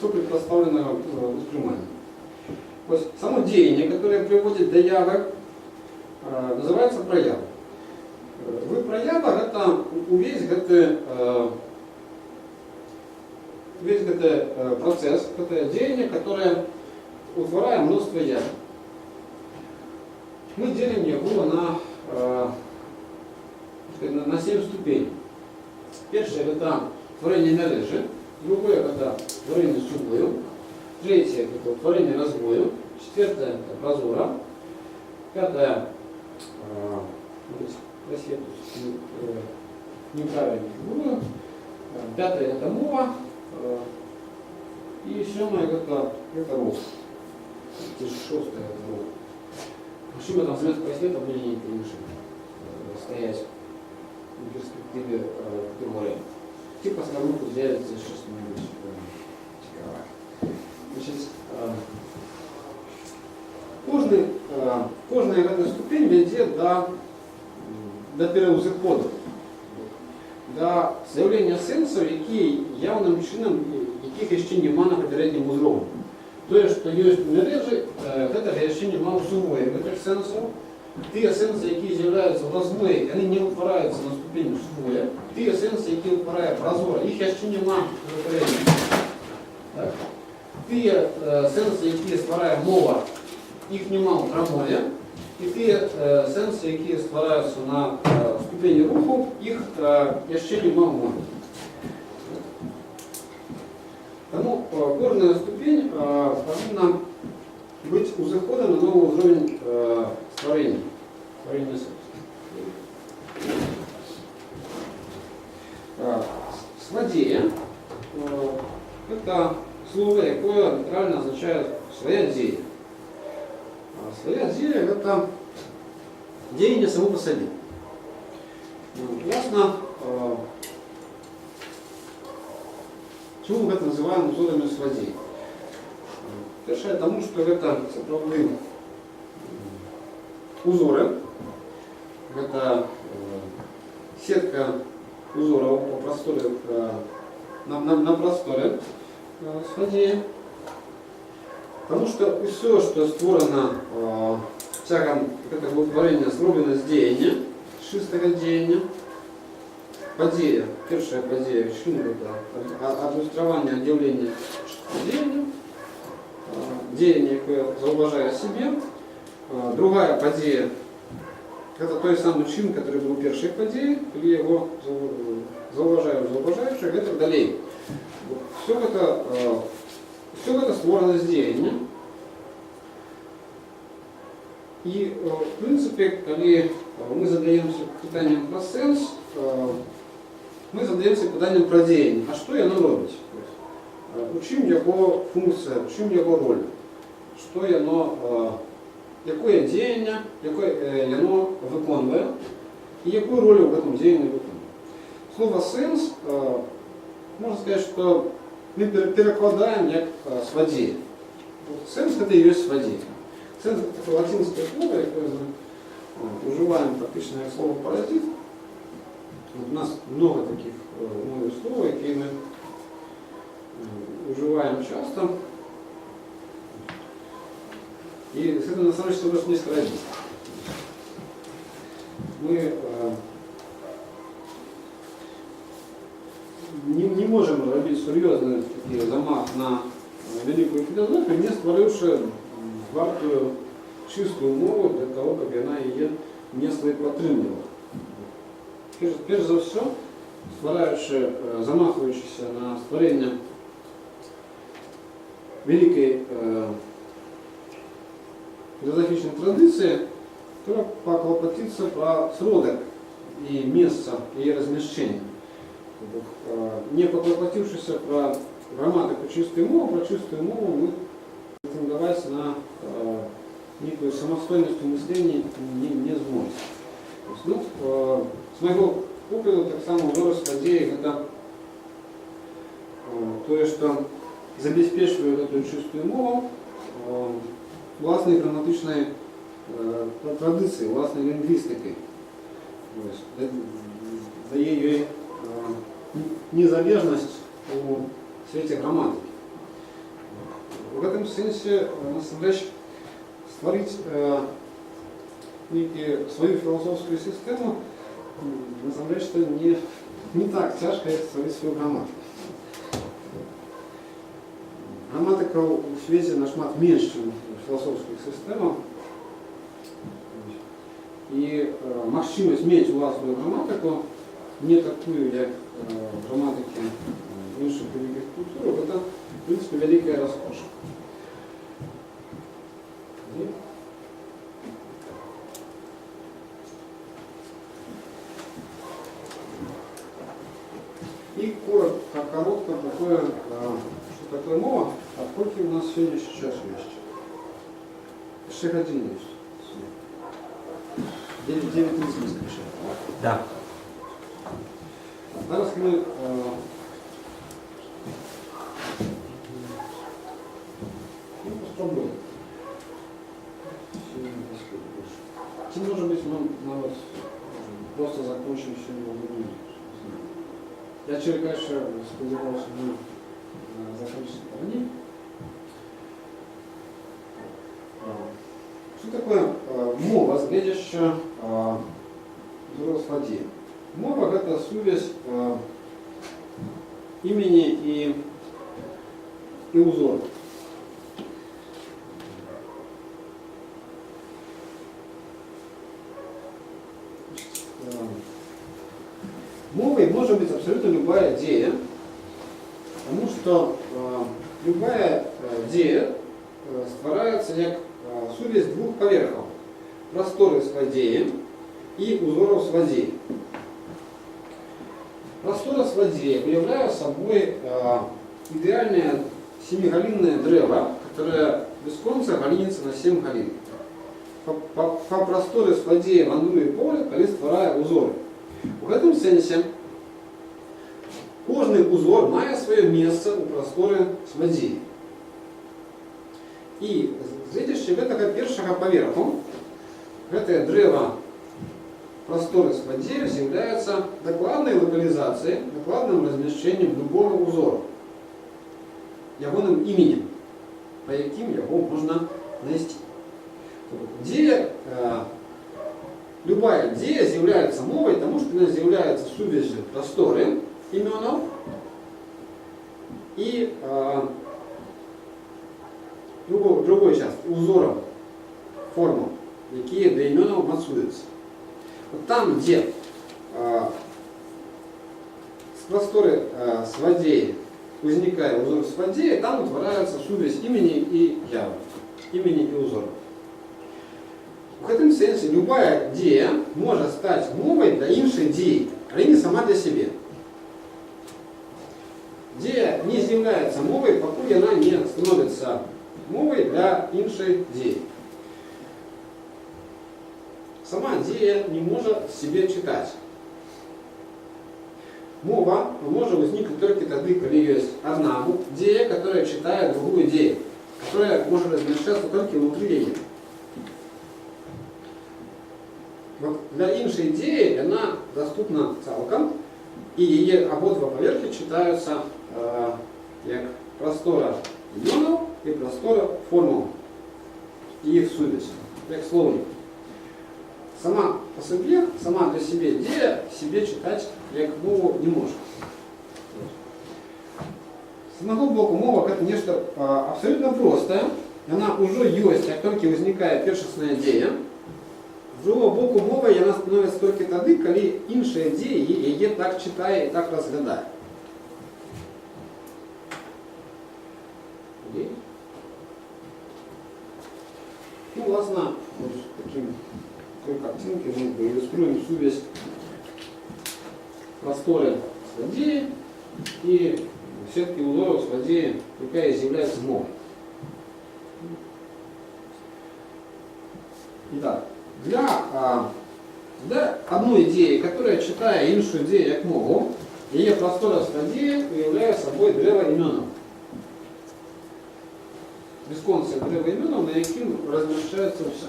Speaker 1: предпоставленного воспринимания. То есть само деяние, которое приводит до явы, называется проява. В проявах это весь этот процесс, это деяние, которое утворяет множество яв. Мы делим его на 7 ступеней. Первое – это творение мережи, другое – это творение субою, третье – это творение разбою, четвертое – это прозора, пятое неправильно фигура, пятое – это мова, и седьмое – это рог. Шестое – это рог. Почему там вместо просвета были линейки выше стоять? в перспективе Тимуре. Типа скорнуху з'явиться ще що-небудь цікаве. Значить, кожна ігровна ступінь веде до переузиходу, до з'явлення сенсів, які явним чином, яких ще нема на попередньому узровні. То, що є мережі, це ще нема усувої цих сенсів. Ті сенси, які з'являються в розмої, вони не утворюються на ступені усувої. Ті сенси, які утворяє прозора, їх ще нема на попередньому. Ті сенси, які створяє мова, їх нема у трамвая. І ті сенси, які створюються на ступені руху, їх ще нема у мові. Тому кожна ступінь повинна бути у заходу на новий уровень створення сенсу. Сводея – это слово, которое литерально означает «своя идея». Своя идея – это деяние само по себе. Ясно, чому мы это называем узорами сводей? Перше, тому що это цифровые узоры. Это сетка узоров по просторе, на просторе сводея. Потому что все, что створено тягом этого утворення, зроблено з діяння, чистого діяння. Подія, перша подія, член это адлюстрування, отделение діяння, діяння, яке зауважає себе. Другая подія, это той самый чин, который был у першей події, или его зауважающий, и так далее. Все это створено з діяння. И, в принципе, когда мы задаемся питанием про сенс, мы задаемся питанием про деяние. А що воно робить? У чим його функція, у чим його роль? Що воно, яке діяння, яке воно виконує, і яку роль в цьому діянні виконує. Слово сенс, можна сказати, що ми перекладаємо як сводія. Сенс – це і є сводія. Сенс – это латинское слово, яке мы уживаем практично как слово паразит. У нас много таких новых слов, які мы уживаем часто. И это на самом деле не паразит. Мы не можем робить серьезный замах на великую философию, не створивши вартую чистую мову для того, как она ее не підтримувала. Перш за все, створяючи, замахуючися на створення великої философичной традиции, треба поклопотиться про сродок и место ее размещения. Не поклопотившись про грамматику чистой мовы, про чистую мову мы претендовать на некую самостоятельность мышления не зможем. С моего опыта так само узоры сводеек это то, что забезпечивает эту чистую мову власной грамматичной традицией, власной лингвистикой. Дає їй незалежность у свете грамматики. В этом смысле, насамрэч, створить свою философскую систему, насамрэч, не так тяжко, как створить свою грамматику. Грамматика у свете нашмат меньше, чем философских систем. И махчимость иметь власную грамматику, не такую, как грамматики інших великих культур, это, в принципе, великая роскошь. И коротко такое, что такое мова, а сколько у нас сегодня сейчас есть? 6 годин есть. 9:30 скажем.
Speaker 2: Да.
Speaker 1: Зараз ми спробуємо. Чи може бути ми навіть просто закончимо сьогодні? Я чесно кажучи, сподівався, що ми закончим раніше. Что такое мова, глядящая в воде? Мова – это связь имени и узора. Мовой может быть абсолютно любая идея, потому что любая идея стварається як сувязь двух поверхов – просторы с водеем и узоров с водеем. Просторы с водеем являют собой идеальное семигалинное древо, которое без конца галинится на 7 галин. По просторы с водеем вандрує поле, коли створяє узори. У этом сенсе кожний узор має своє місце у просторі з водеем. И глядящий в этого першого поверху, это древо просторы с водею является докладной локализацией, докладным размещением любого узора, ягоным именем, по яким его можно найти. Любая идея является мовой, потому что она является сувязью просторы именов и другой части узоров, формул, які до іменів мацуються. От там, где с просторы с водея возникает узор с водея, там утворяется сувязь имени и ява, имени и узора. В этом сенсе любая идея может стать мовой для іншої идеи, а не сама для себя. Идея не является мовой, пока она не становится мовой для іншої ідеї. Сама ідея не может себе читать. Мова может возникнуть только тогда, когда есть одна идея, которая читает другую идею, которая может размещаться только внутри ее. Вот для іншої ідеї она доступна цілком, и ее обидва поверхи читаются как простора именов и простора формул и их сувязь, как словник. Сама по себе, сама для себя идея себе читать як мову не может. С одного боку мова это нечто абсолютно простое, она уже есть, как только возникает першасная идея. З другого боку мова вона становиться тільки тоді, коли інша ідея її так читає і так розглядає. Ну, власне, такой картинкой мы иллюстрируем связь просторы с водеем и сетки узоров с водеем, какая является мовой. Итак, для одной идеи, которая читает іншую идею как мову, ее простора с водеем является собой древо именов. Бесконце древо именов, на яким размещается все.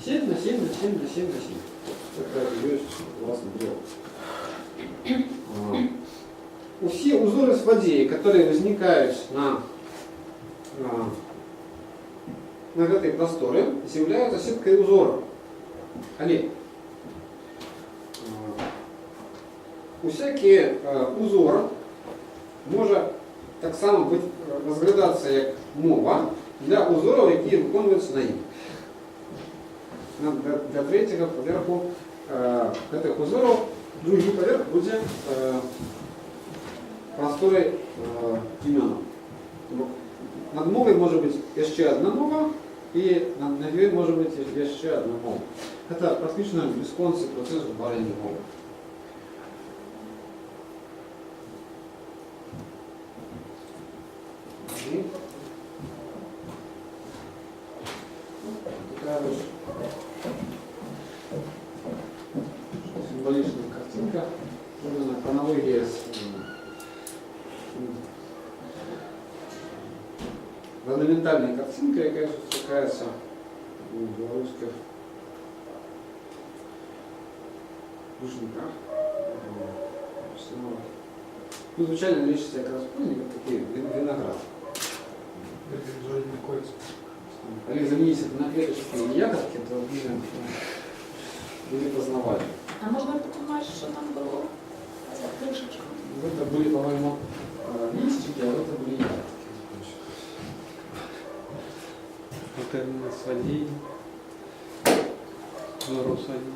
Speaker 1: 7 на 7 на 7 на 7 на 7. Такая есть классный древо. Все узоры с водеем, которые возникают на этой просторе, являются сеткой узоров. Усякий узор може так само бути розглядатися як мова для узорів, які виконуються на ній. Для третього поверху цих узорів другий поверх буде просторой іменів. Над мовой может быть еще одна мова, и над ней может быть еще одна мова. Это практически бесконечный процесс добавления мовы. Такая вот хронологичная картинка, именно хронология с фундаментальной картинкой, яка зустрічається у белорусских пушниках. Ну, звичайно, лічиться як розпильник, як такий виноград. Олег, замените это на клеточки и ягодки, то были познавать.
Speaker 6: А можно понимать, что там было за крышечку?
Speaker 1: Это были, по-моему, листики, а это были ягодки.
Speaker 3: Вот это сводей. Здорово сводей.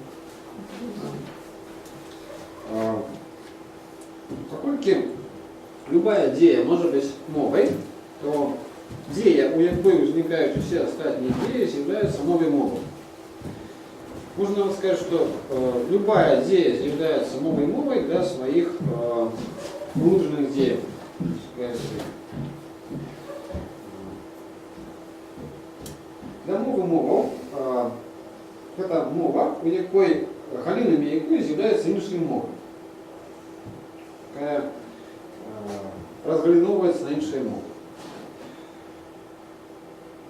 Speaker 1: Поскольку любая идея может быть новой, то идея, у якої возникают все остальные идеи, является новой мовой. Можно сказать, что любая идея является новой мовой для своих внутренних идей. Для мови моваў гэта мова, у якой галінамі якой з'яўляецца іншай мовай, якая разгаліноўваецца на іншыя мовы.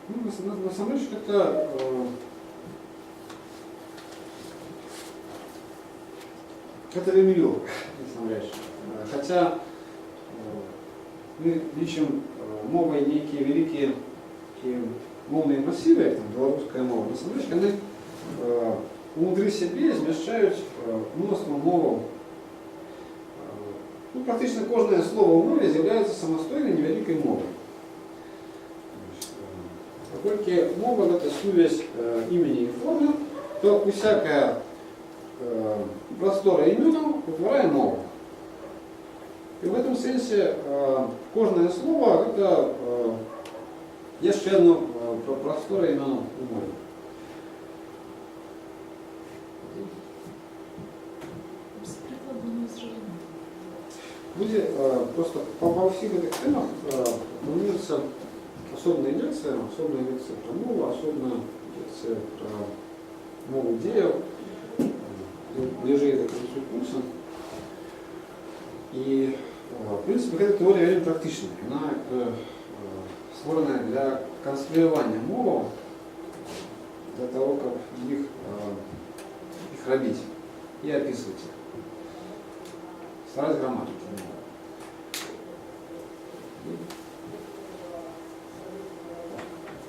Speaker 1: Ну, насамрэч гэта вельмі лёгка, насамрэч. Хаця мы лічым мовай нейкія вялікія моўныя масівы, як там беларуская мова, насамрэч яны унутры сябе змяшчаюць мноства моваў. Ну, практычна кожнае слово ў мове з'яўляецца самастойнай невялікай мовай. Паколькі мова гэта сувязь імені і формы, то усякая прастора імёнаў утварае мову. І в этом сэнсе кожнае слово гэта яшчэ одно прастора імёнаў у мове. Будет просто по всех этих темах планируется особная лекция про мову, особная лекция про мову идею, ближе это к концу курса. И в принципе эта теория вельмі практичная. Она створена для конструирования моваў, для того, как их робить и описывать их. Старать грамматику.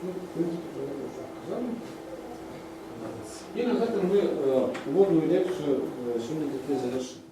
Speaker 1: Ну, в принципе, показали. И на этом мы вводную лекцию сегодня хотели завершить.